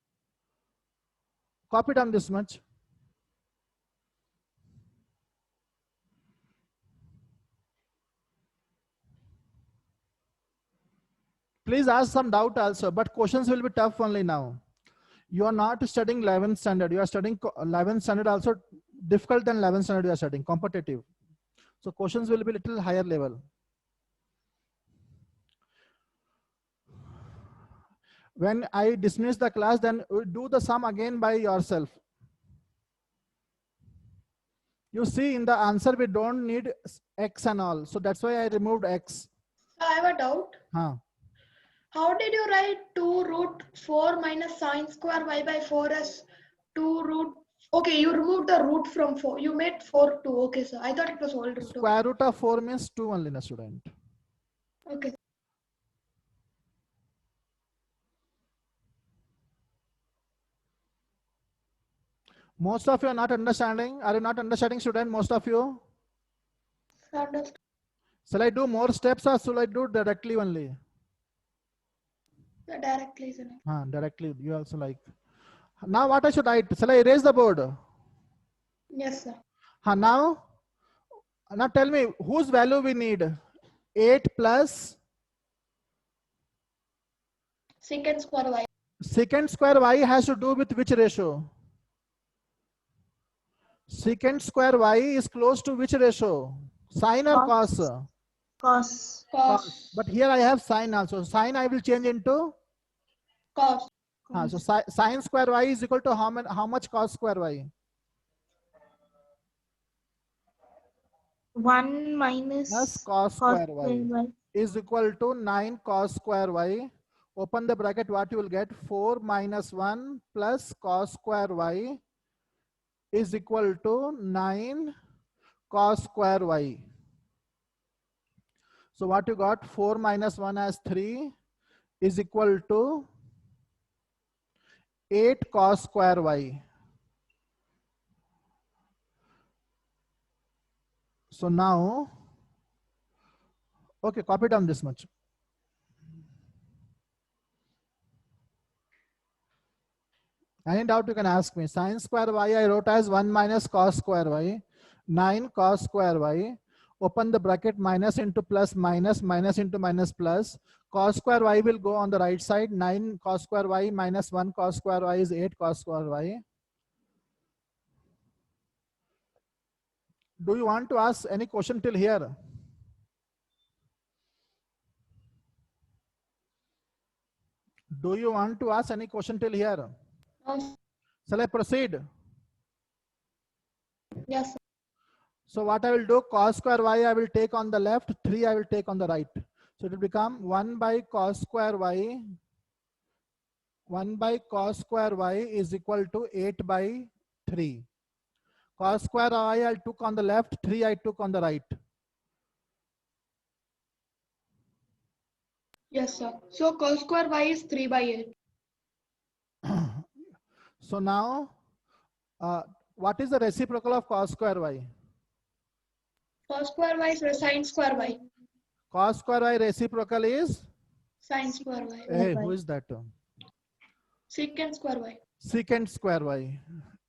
Copy down this much. Please ask some doubt also, but questions will be tough only now. You are not studying 11th standard. You are studying 11th standard also difficult than 11th standard you are studying, competitive. So questions will be little higher level. When I dismiss the class, then do the sum again by yourself. You see in the answer, we don't need x and all. So that's why I removed x. I have a doubt. Huh. How did you write 2 root 4 minus sin square y by 4 as 2 root? Okay, you removed the root from 4. You made 4 2. Okay, sir. I thought it was whole root. Square root of 4 means 2 only, na student. Okay. Most of you are not understanding. Are you not understanding, student? Most of you? Understood. Shall I do more steps or shall I do directly only? Directly, isn't it? Directly. You also like. Now what I should write? Shall I erase the board? Yes, sir. Now tell me whose value we need? 8 plus Secant square y. secant square y has to do with which ratio? Secant square y is close to which ratio? Sine or cos? Cos. But here I have sine also. Sine I will change into Cos. so sine square y is equal to how much cos square y? 1 minus Plus cos square y is equal to 9 cos square y. Open the bracket, what you will get? 4 minus 1 plus cos square y is equal to 9 cos square y. So what you got? 4 minus 1 as 3 is equal to 8 cos square y. So now, okay, copy down this much. Any doubt you can ask me. Sin square y I wrote as 1 minus cos square y, 9 cos square y. Open the bracket, minus into plus, minus, minus into minus plus. Cos square y will go on the right side. 9 cos square y minus 1 cos square y is 8 cos square y. Do you want to ask any question till here? Do you want to ask any question till here? No. Shall I proceed? Yes, sir. So what I will do, cos square y I will take on the left, 3 I will take on the right. So it will become 1 by cos square y. 1 by cos square y is equal to 8 by 3. Cos square y I took on the left, 3 I took on the right. Yes, sir. So cos square y is 3 by 8. So now, what is the reciprocal of cos square y? Cos square y is sine square y. Cos square y reciprocal is? Sine square y. Hey, who is that? Secant square y. Secant square y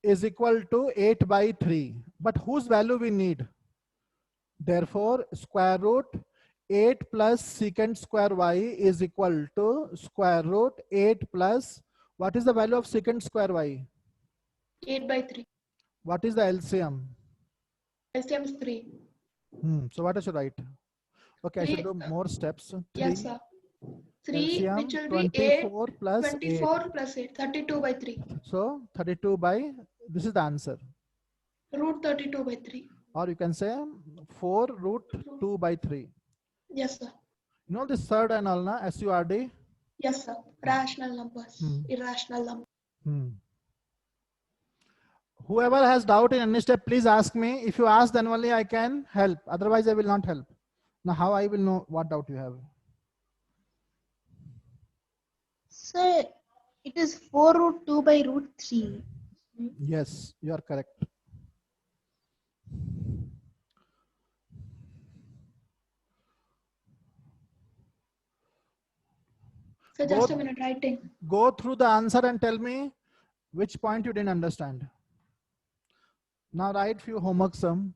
is equal to 8 by 3. But whose value we need? Therefore, square root 8 plus secant square y is equal to square root 8 plus, what is the value of secant square y? 8 by 3. What is the LCM? LCM is 3. So what I should write? Okay, I should do Three, more steps. 3 Yes, sir. 3, LCM which will be 8, 24 plus 24 8. plus 8, 32 by 3. So 32 by, this is the answer. Root 32 by 3. Or you can say 4 root 2 by 3. Yes, sir. You know this third and all, na? SURD? Yes, sir. Rational numbers. Hmm. Irrational numbers. Whoever has doubt in any step, please ask me. If you ask, then only I can help. Otherwise, I will not help. Now, how I will know what doubt you have? So it is 4 root 2 by root 3. Yes, you are correct. So just a minute, writing. Go through the answer and tell me which point you didn't understand. Now write few homework sum.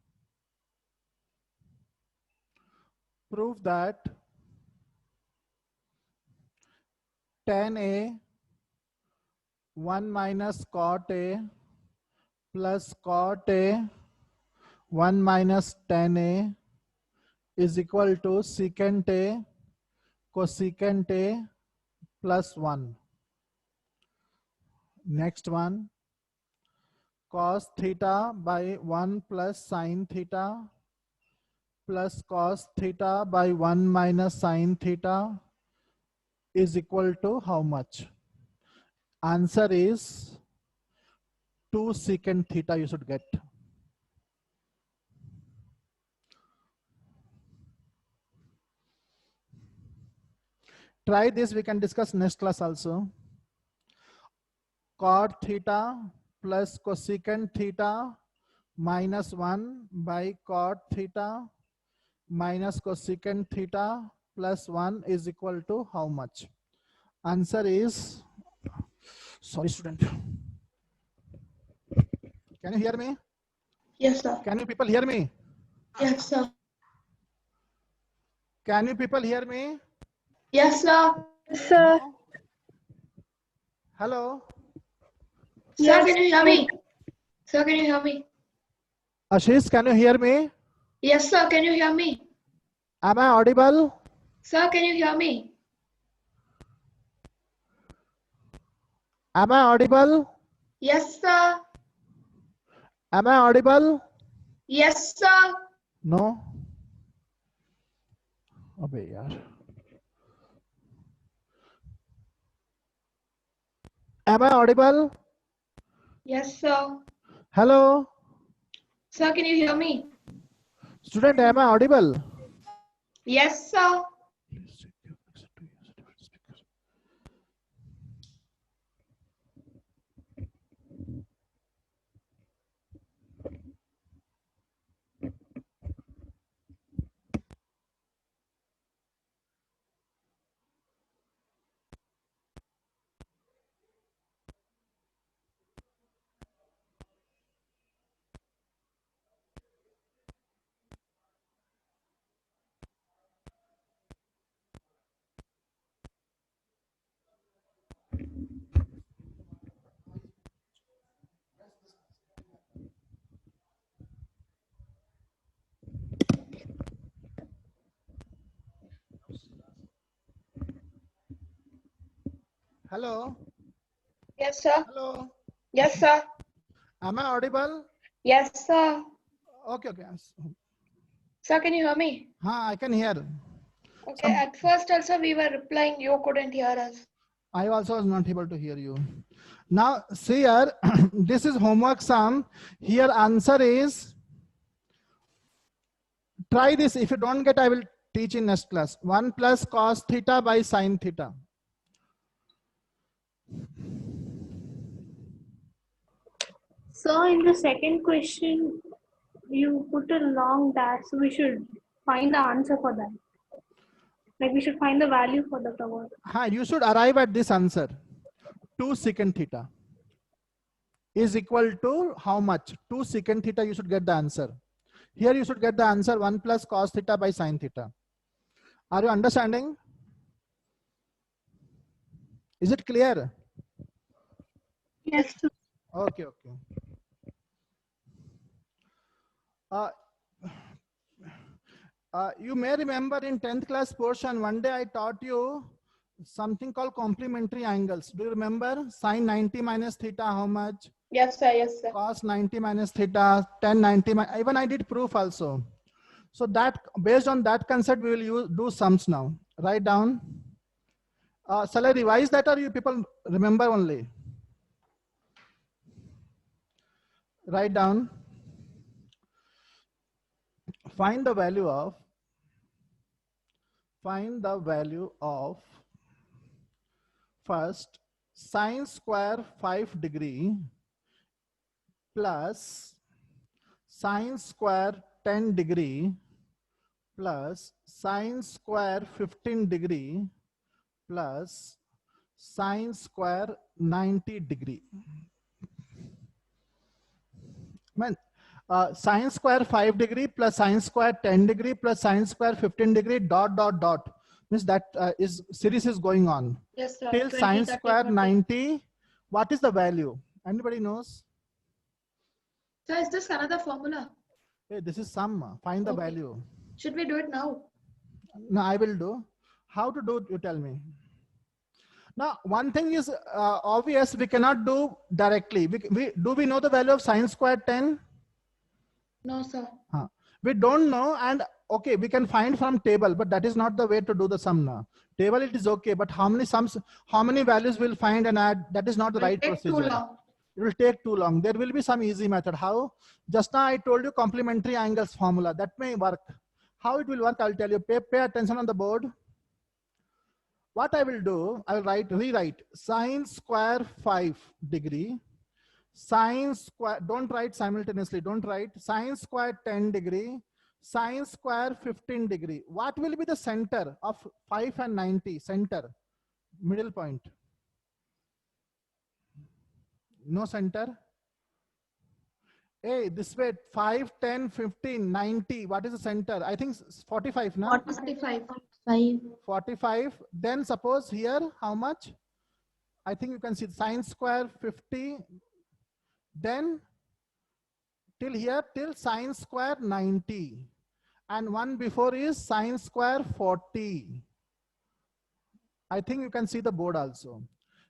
Prove that tan A 1 minus cot A plus cot A 1 minus tan A is equal to secant A cosecant A plus 1. Next one, cos theta by 1 plus sin theta plus cos theta by 1 minus sin theta is equal to how much? Answer is 2 secant theta you should get. Try this, we can discuss next class also. Cot theta plus cosecant theta minus 1 by cot theta minus cosecant theta plus 1 is equal to how much? Answer is, sorry student. Can you hear me? Yes, sir. Can you people hear me? Yes, sir. Can you people hear me? Yes, sir. Sir, Hello? Sir, can you hear me? Sir, can you hear me? Ashish, can you hear me? Yes, sir. Can you hear me? Am I audible? Sir, can you hear me? Am I audible? Yes, sir. Am I audible? Yes, sir. No? अबे यार. Am I audible? Yes, sir. Hello? Sir, can you hear me? Student, am I audible? Yes, sir. Hello? Yes, sir. Hello? Yes, sir. Am I audible? Yes, sir. Okay. Sir, can you hear me? I can hear. Okay, at first also we were replying, you couldn't hear us. I also was not able to hear you. Now, see here, this is homework sum. Here answer is, try this. If you don't get, I will teach in next class. 1 plus cos theta by sin theta. So in the second question, you put a long dash. So we should find the answer for that. Like we should find the value for the cover. You should arrive at this answer. 2 secant theta is equal to how much? 2 secant theta, you should get the answer. Here you should get the answer 1 plus cos theta by sin theta. Are you understanding? Is it clear? Yes. Okay, okay. You may remember in 10th class portion, one day I taught you something called complementary angles. Do you remember? Sin 90 minus theta, how much? Yes, sir. Yes, sir. Cos 90 minus theta, tan 90. Even I did proof also. So that based on that concept, we will do sums now. Write down. Shall I revise that, or you people remember only? Write down. Find the value of first sine square 5 degree plus sine square 10 degree plus sine square 15 degree plus sine square 90 degree. Sine square 5 degree plus sine square 10 degree plus sine square 15 degree dot dot dot means that series is going on. Yes, sir. Till 20, sine 30, square 40. 90. What is the value? Anybody knows? Sir, is this another formula? Hey, this is sum. Find the Okay. value. Should we do it now? No, I will do. How to do it, you tell me. Now, one thing is obvious, we cannot do directly. Do we know the value of sine square 10? No, sir. We don't know, and okay, we can find from table, but that is not the way to do the sum now. Table, it is okay, but how many sums, how many values we'll find and add, that is not the right Take too procedure. long. It will take too long. There will be some easy method. How? Just now I told you complementary angles formula. That may work. How it will work, I'll tell you. Pay attention on the board. What I will do, I will rewrite sine square 5 degree, sine square, don't write simultaneously, don't write sine square 10 degree, sine square 15 degree. What will be the center of 5 and 90? Center, middle point. No center. Hey, this way 5, 10, 15, 90. What is the center? I think 45 now. 45. 45. Then suppose here, how much? I think you can see sine square 50. Then till here, till sine square 90. And one before is sine square 40. I think you can see the board also.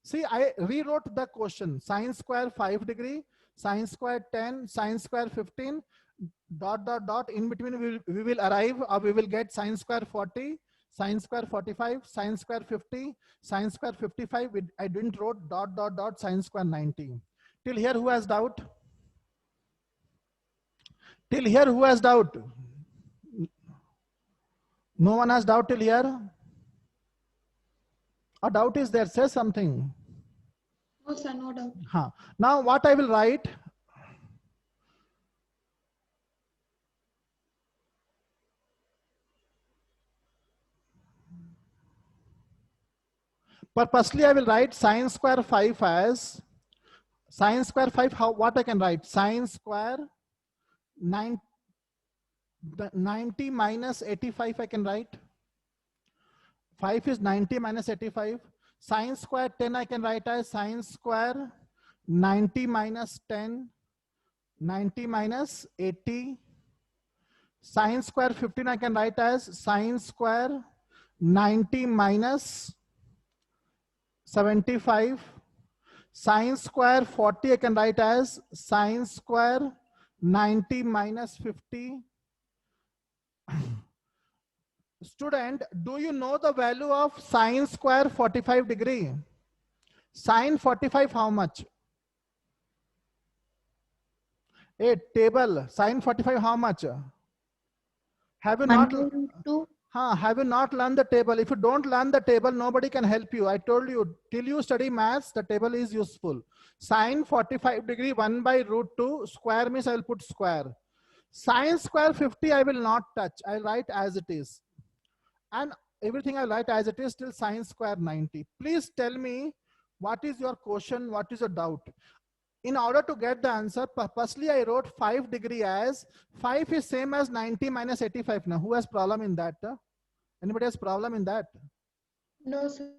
See, I rewrote the question. Sine square 5 degree, sine square 10, sine square 15, dot, dot, dot. In between, we will arrive, or we will get sine square 40, sine square 45, sine square 50, sine square 55. I didn't wrote dot, dot, dot, sine square 90. Till here, who has doubt? Till here, who has doubt? No one has doubt till here? A doubt is there, say something. No, sir, no doubt. Now what I will write, purposely I will write sine square 5 as sine square 5. What I can write? Sine square 90 minus 85 I can write. 5 is 90 minus 85. Sine square 10 I can write as sine square 90 minus 10, 90 minus 80. Sine square 15 I can write as sine square 90 minus 75. Sine square 40 I can write as sine square 90 minus 50. Student, do you know the value of sine square 45 degree? Sine 45 how much? A table, sine 45 how much? Have you not? 1 by root 2. Have you not learned the table? If you don't learn the table, nobody can help you. I told you, till you study maths, the table is useful. Sine 45 degree 1 by root 2, square means I will put square. Sine square 50 I will not touch. I'll write as it is. And everything I write as it is till sine square 90. Please tell me what is your question, what is your doubt. In order to get the answer, purposely I wrote 5 degree as 5 is same as 90 minus 85. Now, who has problem in that? Anybody has problem in that? No, sir.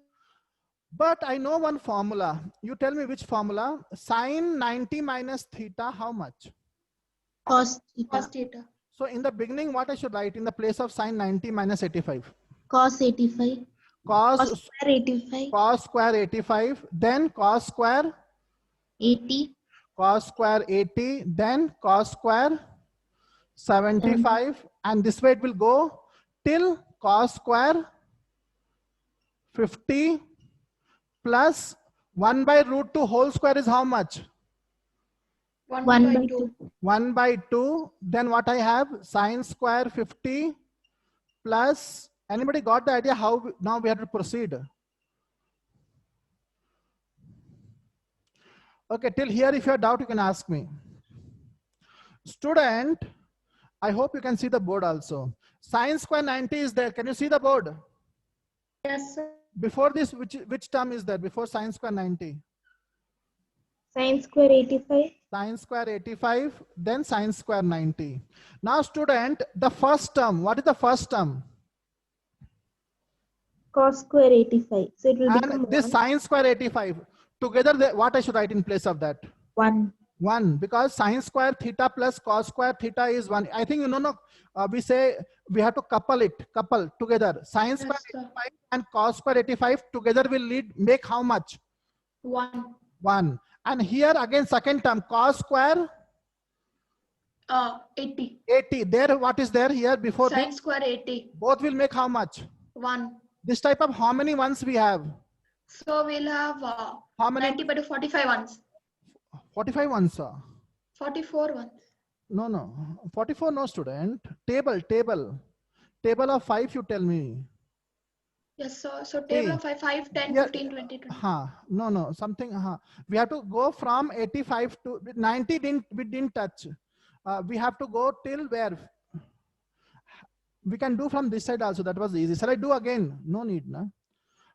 But I know one formula. You tell me which formula. Sine 90 minus theta, how much? Cos theta. Cos theta. So in the beginning, what I should write in the place of sine 90 minus 85? Cos 85. Cos square 85. Cos square 85. Then cos square 80. Cos square 80. Then cos square 75. And this way it will go till cos square 50 plus 1 by root 2 whole square is how much? 1 1 by by 2. 2. 1 by 2. Then what I have? Sine square 50 plus, anybody got the idea how now we have to proceed? Okay, till here if you have doubt you can ask me. Student, I hope you can see the board also. Sine square 90 is there. Can you see the board? Yes, sir. Before this, which term is there? Before sine square 90? Sin square 85. Sine square 85, then sine square 90. Now student, the first term, what is the first term? Cos square 85. So it will become And this 1. sine square 85, together what I should write in place of that? 1. 1, because sine square theta plus cos square theta is 1. I think we say we have to couple together. Sine square Yes, sir. 85 and cos square 85 together will make how much? 1. 1. And here again second term, cos square 80. 80. There, what is there here before Sin this? square 80. Both will make how much? 1. This type of how many ones we have? So we'll have How many? 90 by 45 ones. 45 ones, sir. 44 ones. No. 44 no, student. Table of 5 you tell me. Yes, sir. So table of 5, 10, Yeah. 15, 20, 20. No, something. We have to go from 85 to 90. We didn't touch. We have to go till where? We can do from this side also. That was easy. Shall I do again? No need, na?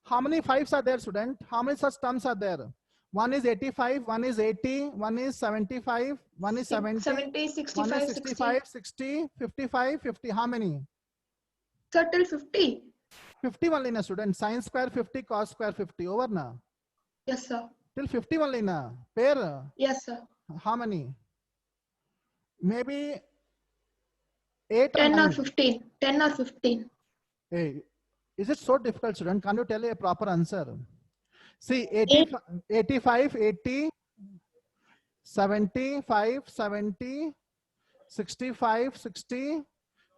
How many 5s are there, student? How many such terms are there? One is 85, one is 80, one is 75, one is 70, 70, 65, one is 60. 65, 60, 55, 50. How many? Sir, till 50. 50 only na, student. Sine square 50, cos square 50. Over na. Yes, sir. Till 50 only na. Pair. Yes, sir. How many? Maybe 8 or 10 or 9. 15. 10 or 15. Hey, is it so difficult, student? Can't you tell a proper answer? See, 85, 80, 75, 70, 65, 60,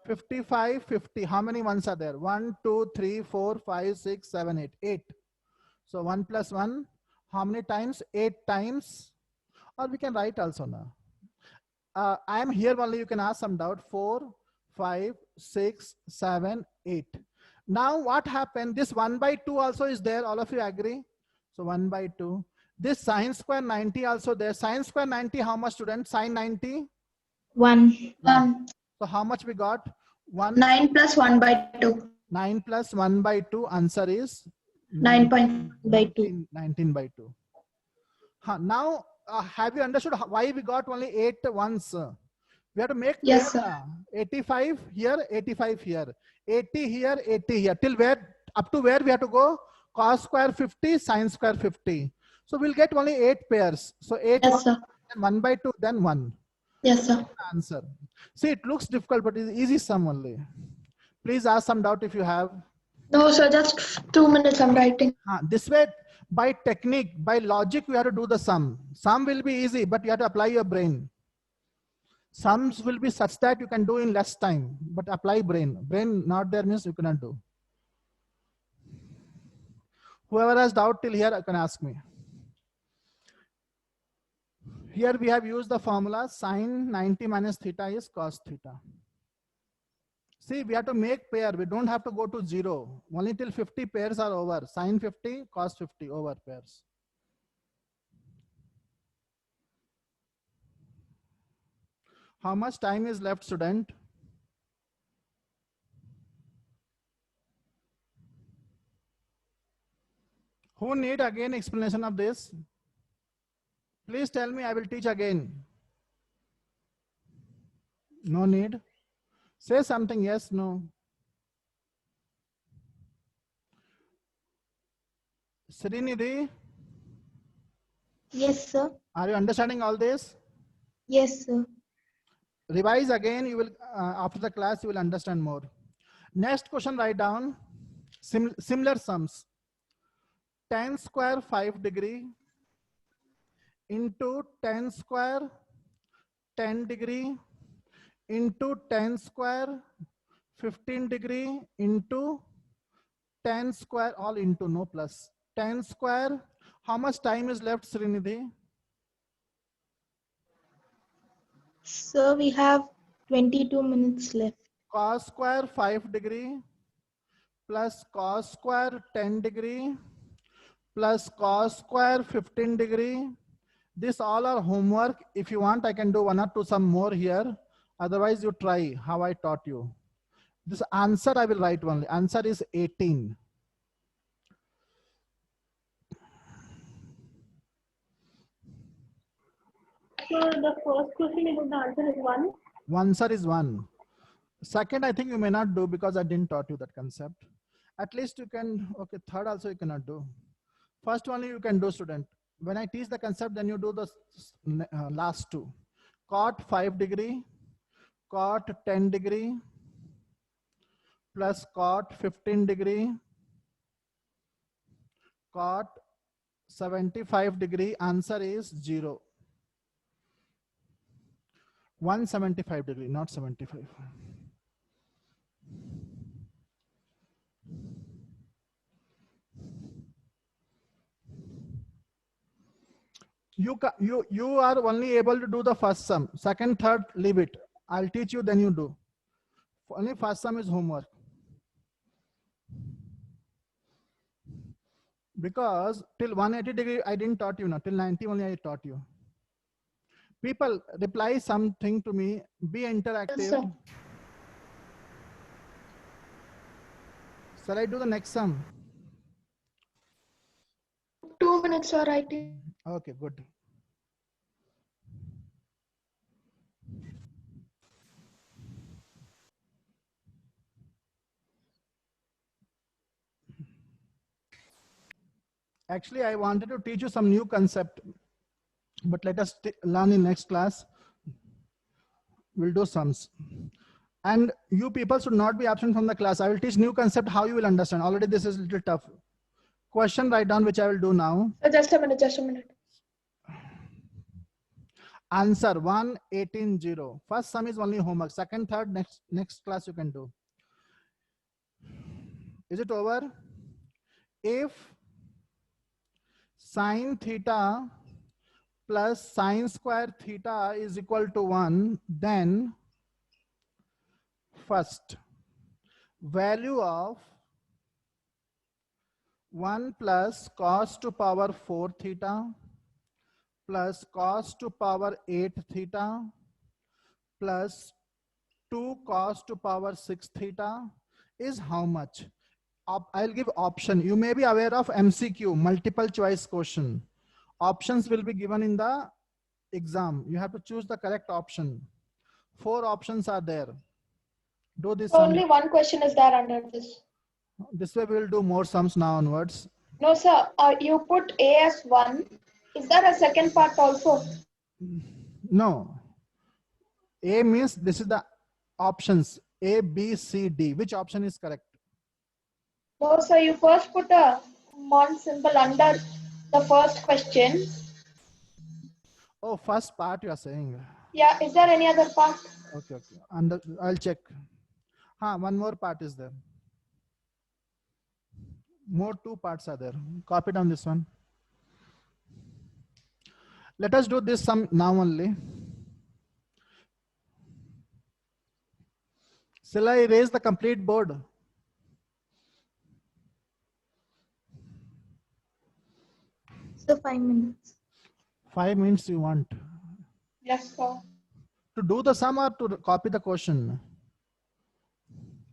55, 50. How many ones are there? 1, 2, 3, 4, 5, 6, 7, 8. 8. So 1 plus 1. How many times? 8 times. Or we can write also now. I am here only. You can ask some doubt. 4, 5, 6, 7, 8. Now what happened? This 1 by 2 also is there. All of you agree? So 1 by 2. This sine square 90 also there. Sine square 90, how much, student? Sine 90? 1. 1. So how much we got? 1. 9 plus 1 by 2. 9 plus 1 by 2. Answer is 9 by 2. 19 by 2. Now, have you understood why we got only 8 ones? We have to make Yes, clear, sir. 85 here, 85 here, 80 here, 80 here. Till where? Up to where we have to go? Cos square 50, sine square 50. So we'll get only 8 pairs. So 8, Yes, sir. 1 by 2, then 1. Yes, sir. Answer. See, it looks difficult, but it's easy sum only. Please ask some doubt if you have. No, sir. Just 2 minutes I'm writing. This way, by technique, by logic, we have to do the sum. Sum will be easy, but you have to apply your brain. Sums will be such that you can do in less time, but apply brain. Brain not there means you cannot do. Whoever has doubt till here can ask me. Here we have used the formula sine 90 minus theta is cos theta. See, we have to make pair. We don't have to go to 0. Only till 50 pairs are over. Sine 50, cos 50 over pairs. How much time is left, student? Who need again explanation of this? Please tell me, I will teach again. No need. Say something, yes, no. Srinidhi, Yes, sir. are you understanding all this? Yes, sir. Revise again, you will, after the class, you will understand more. Next question, write down similar sums. Tan square 5 degree into tan square 10 degree into tan square 15 degree into tan square, all into, no plus. Tan square, how much time is left, Srinidhi? Sir, we have 22 minutes left. Cos square 5 degree plus cos square 10 degree plus cos square 15 degree. This all are homework. If you want, I can do one or two some more here. Otherwise, you try how I taught you. This answer I will write only. Answer is 18. So the first question about the answer is 1. Answer is 1. Second, I think you may not do because I didn't taught you that concept. At least you can, okay, third also you cannot do. First only you can do, student. When I teach the concept, then you do the last two. Cot 5 degree, cot 10 degree, plus cot 15 degree, cot 75 degree. Answer is 0. 175 degree, not 75. You are only able to do the first sum. Second, third, leave it. I'll teach you, then you do. Only first sum is homework. Because till 180 degree, I didn't taught you now. Till 90 only I taught you. People, reply something to me. Be interactive. Yes, sir. Shall I do the next sum? 2 minutes are writing. Okay, good. Actually, I wanted to teach you some new concept, but let us learn in next class. We'll do sums. And you people should not be absent from the class. I will teach new concept, how you will understand. Already this is a little tough. Question write down, which I will do now. Just a minute, just a minute. Answer 118.0. First sum is only homework. Second, third, next class you can do. Is it over? If sine theta plus sine square theta is equal to 1, then first, value of 1 plus cos to power 4 theta plus cos to power 8 theta plus 2 cos to power 6 theta is how much? I'll give option. You may be aware of MCQ, multiple choice question. Options will be given in the exam. You have to choose the correct option. 4 options are there. Do this sum. Only one question is there under this. This way we will do more sums now onwards. No, sir. You put A as 1. Is there a second part also? No. A means this is the options. A, B, C, D. Which option is correct? No, sir. You first put a mon symbol under the first question. Oh, first part you are saying. Yeah. Is there any other part? Okay, okay. And I'll check. One more part is there. More 2 parts are there. Copy down this one. Let us do this sum now only. Shall I erase the complete board? So 5 minutes. 5 minutes you want Yes, sir. to do the sum or to copy the question?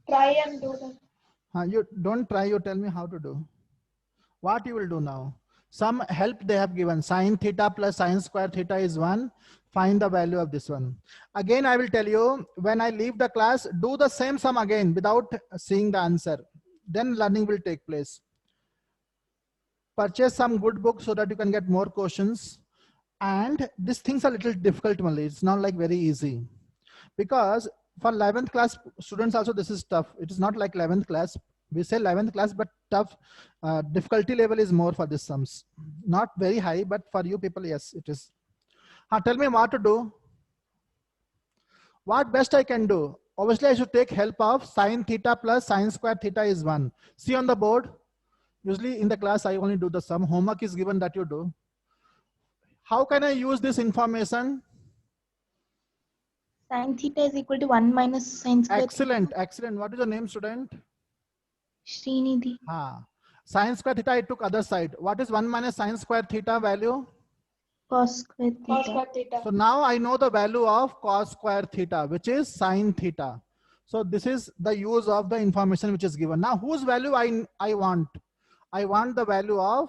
Try and do that. You don't try, you tell me how to do. What you will do now? Some help they have given. Sine theta plus sine square theta is 1. Find the value of this one. Again, I will tell you, when I leave the class, do the same sum again without seeing the answer. Then learning will take place. Purchase some good books so that you can get more questions. And these things are a little difficult only. It's not like very easy. Because for 11th class students also this is tough. It is not like 11th class. We say 11th class, but tough. Difficulty level is more for these sums. Not very high, but for you people, yes, it is. Tell me what to do. What best I can do? Obviously, I should take help of sine theta plus sine square theta is 1. See on the board. Usually in the class, I only do the sum. Homework is given that you do. How can I use this information? Sine theta is equal to 1 minus sine square. Excellent, excellent. What is your name, student? Srinidhi. Sine square theta, I took other side. What is 1 minus sine square theta value? Cos square theta. Cos square theta. So now I know the value of cos square theta, which is sine theta. So this is the use of the information which is given. Now whose value I want? I want the value of,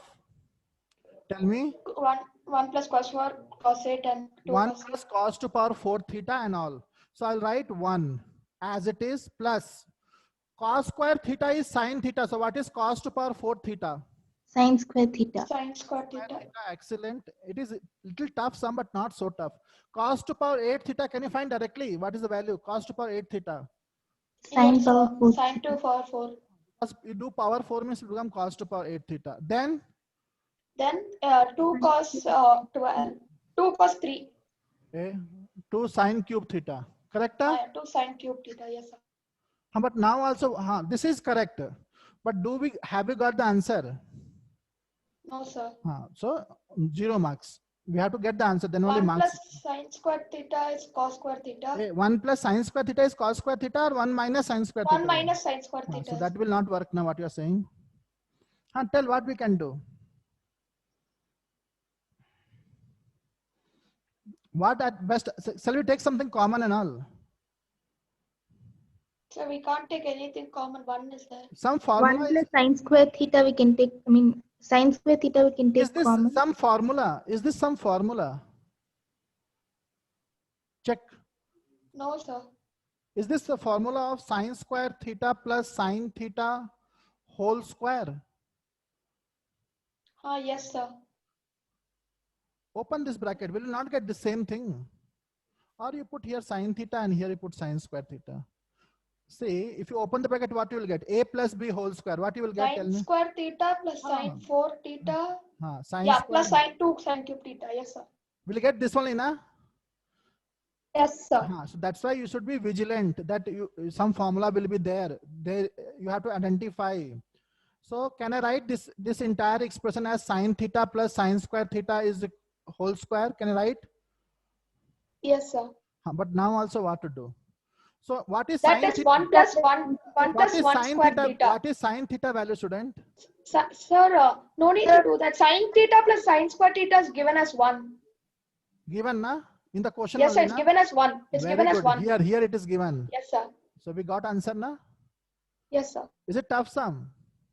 tell me. 1 plus cos 4, cos 8 and 2 1 cos 8. plus cos to power 4 theta and all. So I'll write 1 as it is plus cos square theta is sine theta. So what is cos to power 4 theta? Sine square theta. Sine square theta. Excellent. It is a little tough sum, but not so tough. Cos to power 8 theta, can you find directly? What is the value? Cos to power 8 theta. Sine Yes, power 4. Sine to power 4. You do power 4 means it become cos to power 8 theta. Then 2 cos 12. 2 cos 3. 2 sine cube theta. Correct? 2 sine cube theta. Yes, sir. But now also, this is correct. But have we got the answer? No, sir. So 0 marks. We have to get the answer, then only 1 marks. plus sine square theta is cos square theta. 1 plus sine square theta is cos square theta or 1 minus sine square theta? 1 minus sine square theta. So that will not work now, what you are saying. Tell what we can do. What at best, shall we take something common and all? So we can't take anything common. 1 is there. Some formula. 1 plus sine square theta we can take, sine square theta we can take Is this common. some formula? Is this some formula? Check. No, sir. Is this the formula of sine square theta plus sine theta whole square? Yes, sir. Open this bracket. Will you not get the same thing? Or you put here sine theta and here you put sine square theta. See, if you open the bracket, what you will get? A plus B whole square. What you will get? Tell Sine me. square theta plus sine 4 theta. Sine Yeah, square. plus sine 2 sine cube theta. Yes, sir. Will you get this only, na? Yes, sir. So that's why you should be vigilant that some formula will be there. You have to identify. So can I write this entire expression as sine theta plus sine square theta is the whole square? Can I write? Yes, sir. But now also what to do? So what is That sine is theta? 1 plus 1 What plus is 1 sine square theta? theta. What is sine theta value, student? Sir, no need to do that. Sine theta plus sine square theta is given as 1. Given, na? In the question. Yes, sir. only, It's na? given as 1. It's Very given as good. 1. Here it is given. Yes, sir. So we got answer, na? Yes, sir. Is it tough sum?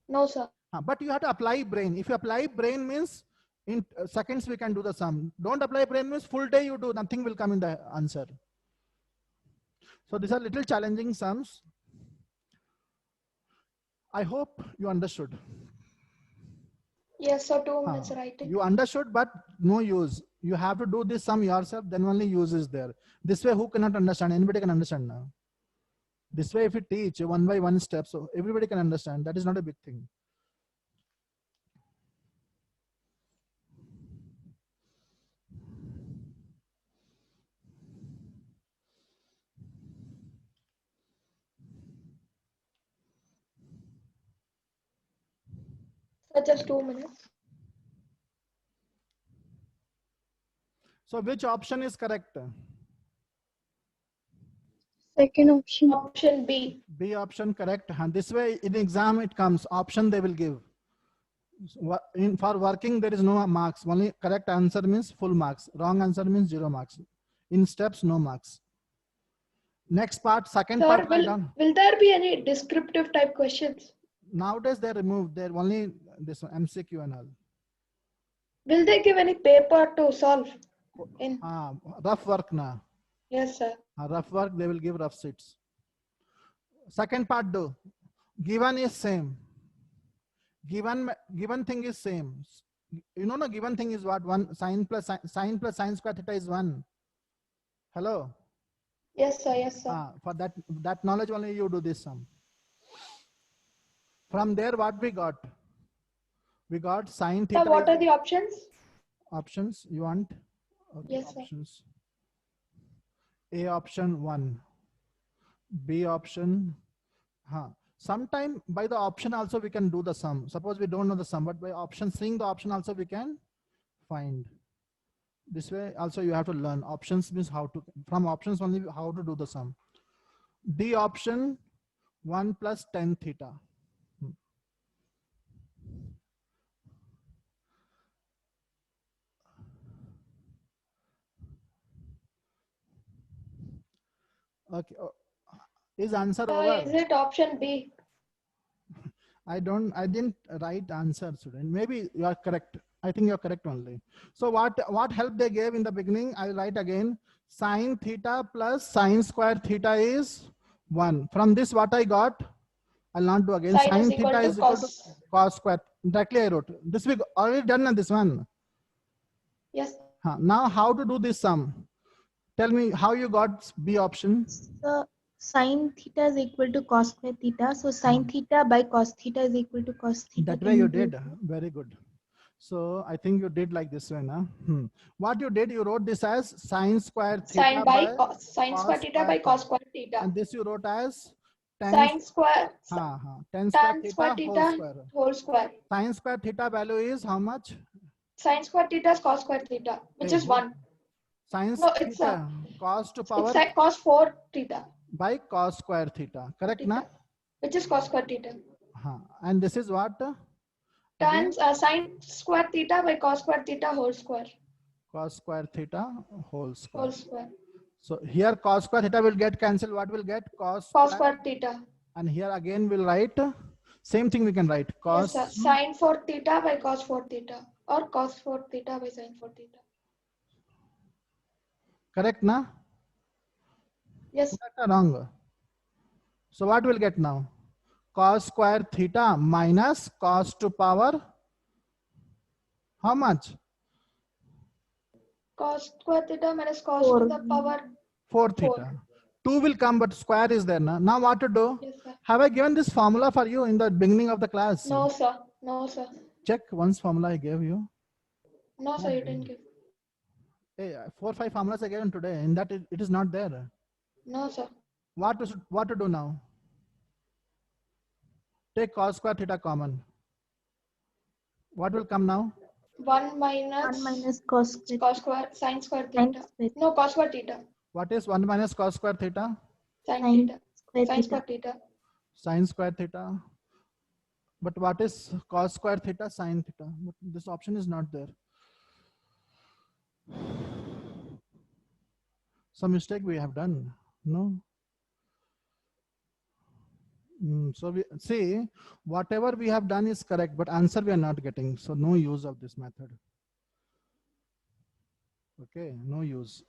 No, sir. But you have to apply brain. If you apply brain means in seconds we can do the sum. Don't apply brain means full day you do, nothing will come in the answer. So these are little challenging sums. I hope you understood. Yes, sir. 2 minutes writing. You understood, but no use. You have to do this sum yourself, then only use is there. This way, who cannot understand? Anybody can understand now. This way, if you teach one by one step, so everybody can understand. That is not a big thing. So just 2 minutes. So which option is correct? Second option. Option B. B option correct. And this way in exam it comes, option they will give. So, for working there is no marks, only correct answer means full marks, wrong answer means 0 marks. In steps no marks. Next part, second Sir, part write down. will there be any descriptive type questions? Nowadays they removed, they're only this one, MCQ and all. Will they give any paper to solve? In Rough work na. Yes, sir. Rough work they will give rough sheets. Second part do. Given is same. Given thing is same. You know, no, given thing is what? 1 sine plus sine square theta is 1. Hello. Yes, sir. Yes, sir. For that knowledge only you do this sum. From there what we got? We got sine theta. So what are the options? Options you want? Okay, Yes, sir. options. A option 1. B option. Sometime by the option also we can do the sum. Suppose we don't know the sum, but by option, seeing the option also we can find. This way also you have to learn. Options means how to, from options only how to do the sum. D option 1 plus tan theta. Okay. Is answer over? Is it option B? I didn't write answer, student. Maybe you are correct. I think you're correct only. So what help they gave in the beginning, I'll write again. Sine theta plus sine square theta is 1. From this what I got, I'll not do again. Sine theta is equal to cos square. Directly I wrote. This we already done on this one. Yes. Now how to do this sum? Tell me how you got B option. So sine theta is equal to cos square theta. So sine theta by cos theta is equal to cos theta. That way you did. Very good. So I think you did like this one. What you did, you wrote this as sine square theta sine square theta by cos square theta. And this you wrote as tan square tan square theta whole square. Sine square theta value is how much? Sine square theta is cos square theta, which is 1. Sine theta cos to power. It's like cos 4 theta. By cos square theta. Correct Theta, na? which is cos square theta. And this is what? Tan sine square theta by cos square theta whole square. Cos square theta whole square. Whole square. So here cos square theta will get cancelled. What will get? Cos square theta. And here again we'll write same thing we can write. Cos sine 4 theta by cos 4 theta or cos 4 theta by sine 4 theta. Correct na? Yes. Wrong. So what we'll get now? Cos square theta minus cos to power how much? Cos square theta minus cos to the power 4 theta. 2 will come, but square is there. Now what to do? Yes, sir. Have I given this formula for you in the beginning of the class? No, sir. No, sir. Check once formula I gave you. No, sir, you didn't give. Hey, 4 or 5 formulas I gave today. In that it is not there. No, sir. What to do now? Take cos square theta common. What will come now? 1 minus cos square sine square theta. No, cos square theta. What is 1 minus cos square theta? Sine theta. Sine square theta. Sine square theta. But what is cos square theta? Sine theta. But this option is not there. Some mistake we have done. No. So we see whatever we have done is correct, but answer we are not getting. So no use of this method. Okay, no use.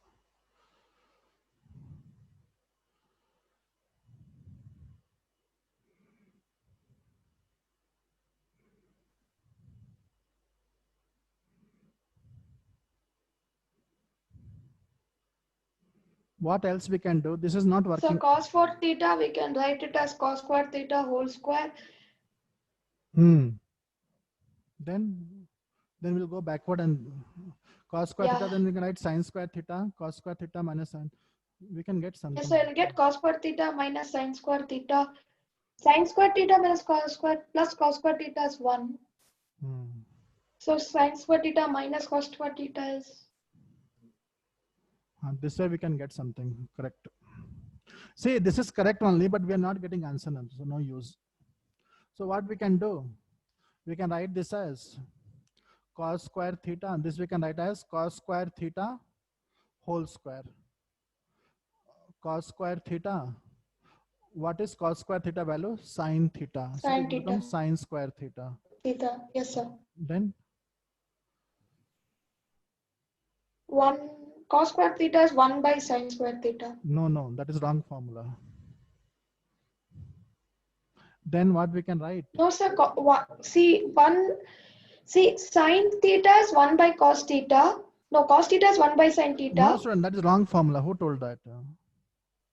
What else we can do? This is not working. So cos 4 theta, we can write it as cos square theta whole square. Then we'll go backward and cos square theta, then we can write sine square theta, cos square theta minus sine. We can get something. Yes, so I'll get cos square theta minus sine square theta. Sine square theta minus cos square plus cos square theta is 1. So sine square theta minus cos square theta is. This way we can get something correct. See, this is correct only, but we are not getting answer now, so no use. So what we can do? We can write this as cos square theta. This we can write as cos square theta whole square. Cos square theta. What is cos square theta value? Sin theta. So Sin it theta. becomes sin square theta. Theta. Yes, sir. Then 1 cos square theta is 1 by sin square theta. no, that is wrong formula. Then what we can write? No, sir. See, sin theta is 1 by cos theta. No, cos theta is 1 by sin theta. No, student, that is wrong formula. Who told that?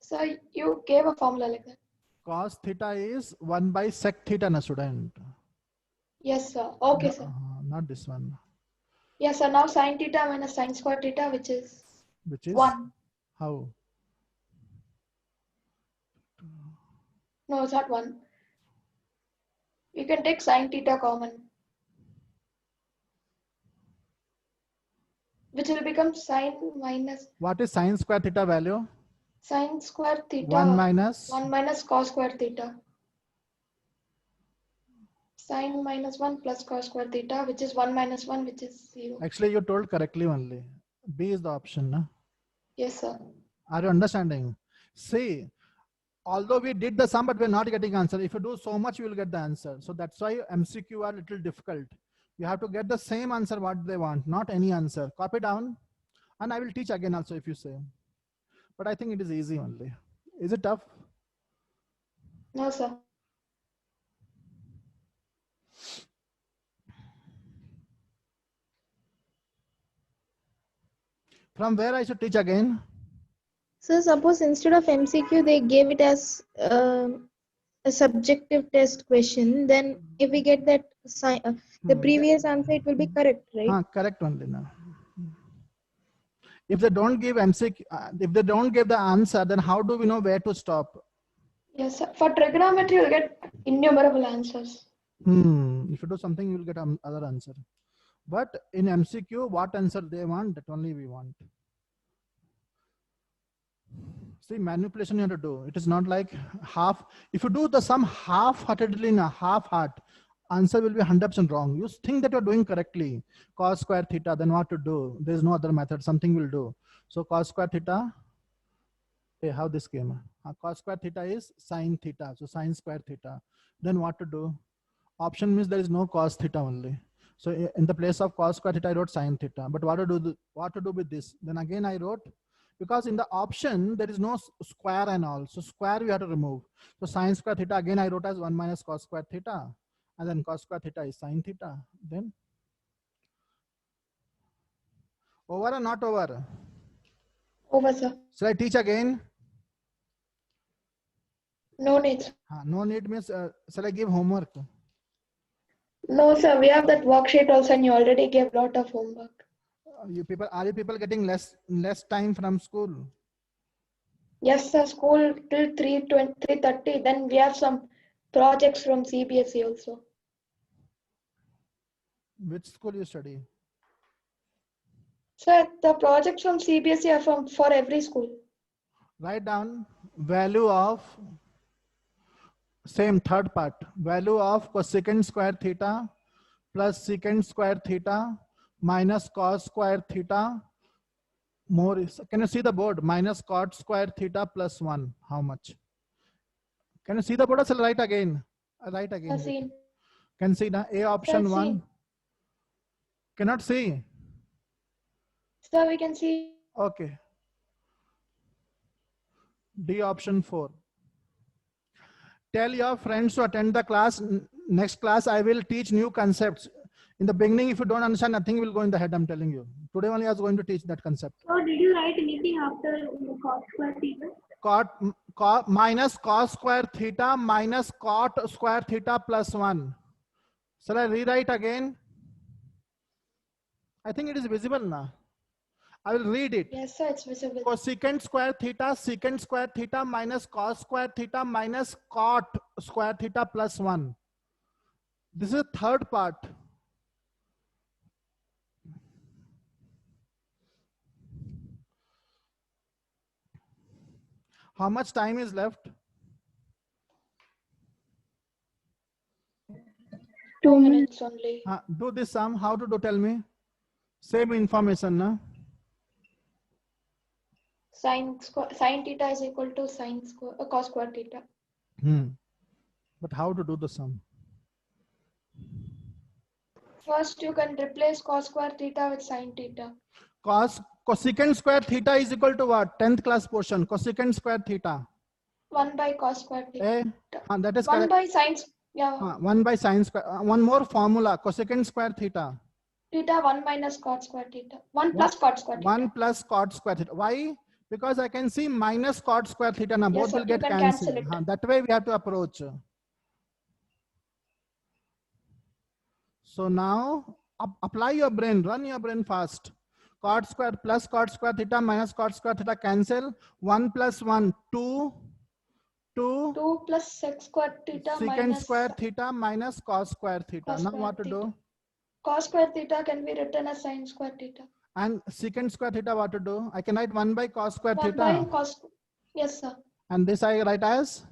So you gave a formula like that. Cos theta is 1 by sec theta, na student. Yes, sir. Okay, No, sir. not this one. Yes, sir. Now sin theta minus sin square theta, which is Which is 1. how? No, it's not 1. You can take sin theta common, which will become sin minus What is sin square theta value? sin square theta. 1 minus 1 minus cos square theta. Sin minus 1 plus cos square theta, which is 1 minus 1, which is 0. Actually, you told correctly only. B is the option. Na? Yes, sir. Are you understanding? See, although we did the sum, but we're not getting answer. If you do so much, you will get the answer. So that's why MCQ are a little difficult. You have to get the same answer what they want, not any answer. Copy down, and I will teach again also if you say. But I think it is easy only. Is it tough? No, sir. From where I should teach again? So suppose instead of MCQ, they gave it as a subjective test question. Then if we get that the previous answer, it will be correct, right? Correct only now. If they don't give MCQ, if they don't give the answer, then how do we know where to stop? Yes, sir. For trigonometry, you'll get innumerable answers. If you do something, you will get other answer. But in MCQ, what answer they want, that only we want. See, manipulation you have to do. It is not like half. If you do the sum half-heartedly in a half-heart, answer will be 100% wrong. You think that you're doing correctly. Cos square theta, then what to do? There's no other method. Something will do. So cos square theta, hey, how this came? Cos square theta is sin theta. So sin square theta. Then what to do? Option means there is no cos theta only. So in the place of cos square theta, I wrote sin theta. But what to do with this? Then again I wrote, because in the option there is no square and all. So square we have to remove. So sin square theta again I wrote as 1 minus cos square theta. And then cos square theta is sin theta. Then over or not over? Over, sir. Shall I teach again? No need. No need means shall I give homework? No, sir. We have that worksheet also, and you already gave a lot of homework. Are you people getting less time from school? Yes, sir. School till 3:30. Then we have some projects from CBSE also. Which school you study? Sir, the projects from CBSE are for every school. Write down value of same third part. Value of cosecant square theta plus secant square theta minus cos square theta more is, can you see the board? Minus cot square theta plus 1. How much? Can you see the board or shall I write again? I'll write again. I've seen. Can see the A option I've 1. seen. Cannot see. Sir, we can see. Okay. D option 4. Tell your friends to attend the class. Next class, I will teach new concepts. In the beginning, if you don't understand, nothing will go in the head, I'm telling you. Today only I was going to teach that concept. So did you write anything after cos square theta? Minus cos square theta minus cot square theta plus 1. Shall I rewrite again? I think it is visible now. I will read it. Yes, sir, it's visible. Cosecant square theta minus cos square theta minus cot square theta plus 1. This is the third part. How much time is left? 2 minutes only. Do this sum. How to do? Tell me. Same information, na? Sin theta is equal to cos square theta. But how to do the sum? First, you can replace cos square theta with sin theta. Cosecant square theta is equal to what? 10th class portion. Cosecant square theta. 1 by cos square theta. That is 1 correct. by sin, yeah. 1 by sin square. One more formula. Cosecant square theta. Theta 1 minus cot square theta. 1 plus cot square theta. 1 plus cot square theta. Why? Because I can see minus cot square theta. Now both Yes, sir, will get you can cancelled. cancel it. That way we have to approach. So now apply your brain. Run your brain fast. Cot square plus cot square theta minus cot square theta cancel. 1 plus 1, 2. 2 plus sec square theta Secant minus square theta minus cos square theta. cos Now square what to theta. do? Cos square theta can be written as sin square theta. And secant square theta, what to do? I can write 1 by cos square 1 theta. by cos. Yes, sir. And this I write as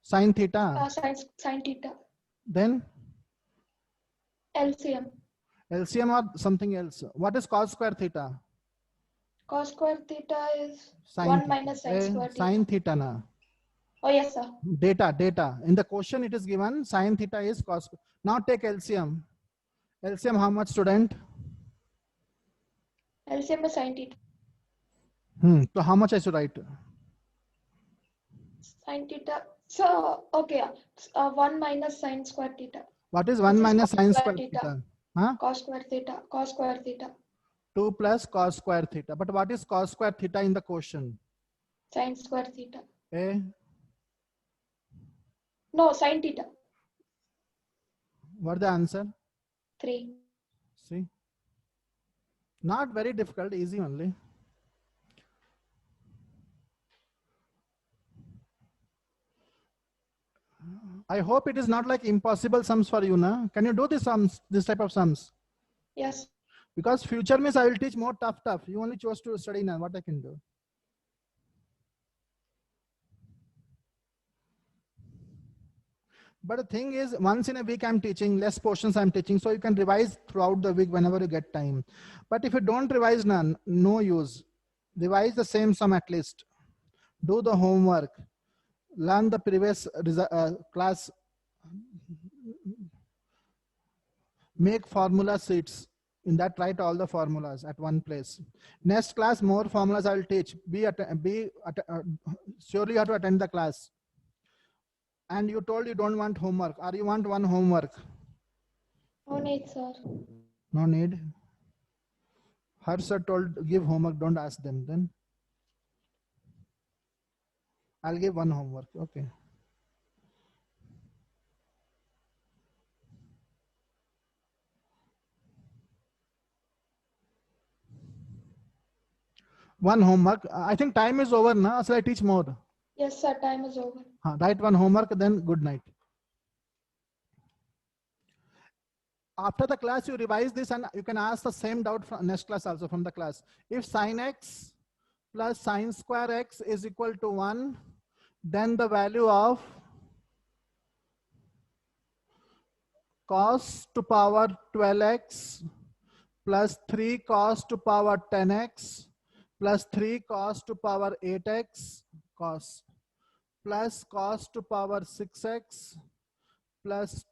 sin theta. Sin theta. Then LCM. LCM or something else. What is cos square theta? Cos square theta is Sin 1 theta. minus sin square theta. Sin theta na. Oh, yes, sir. Data. In the question it is given sin theta is cos. Now take LCM. LCM how much, student? LCM is sin theta. So how much I should write? Sin theta. So, okay. 1 minus sin square theta. What is 1 This is minus cos sin square square theta. theta? Huh? Cos square theta. Cos square theta. 2 plus cos square theta. But what is cos square theta in the question? Sin square theta. No, sin theta. What the answer? 3. See? Not very difficult, easy only. I hope it is not like impossible sums for you, na? Can you do this sums, this type of sums? Yes. Because future means I will teach more tough. You only chose to study now. What I can do? But the thing is, once in a week I'm teaching, less portions I'm teaching, so you can revise throughout the week whenever you get time. But if you don't revise, none, no use. Revise the same sum at least. Do the homework. Learn the previous class. Make formula sheets. In that, write all the formulas at one place. Next class, more formulas I will teach. Surely you have to attend the class. And you told you don't want homework, or you want one homework? No need, sir. No need. Her sir told give homework, don't ask them. Then I'll give one homework. Okay. One homework. I think time is over now. So I teach more. Yes, sir. Time is over. Write one homework, then good night. After the class, you revise this and you can ask the same doubt from next class also from the class. If sin x plus sin square x is equal to 1, then the value of cos to power 12x plus 3 cos to power 10x plus 3 cos to power 8x cos plus cos to power 6x plus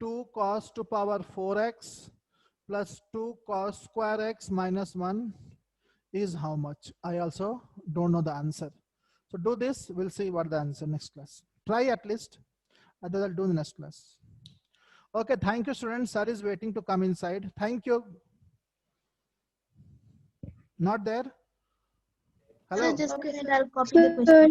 2 cos to power 4x plus 2 cos square x minus 1 is how much? I also don't know the answer. So do this, we'll see what the answer next class. Try at least, otherwise I'll do the next class. Okay, thank you students. Sir is waiting to come inside. Thank you. Not there? Hello? Sir, just a minute, I'll copy the question.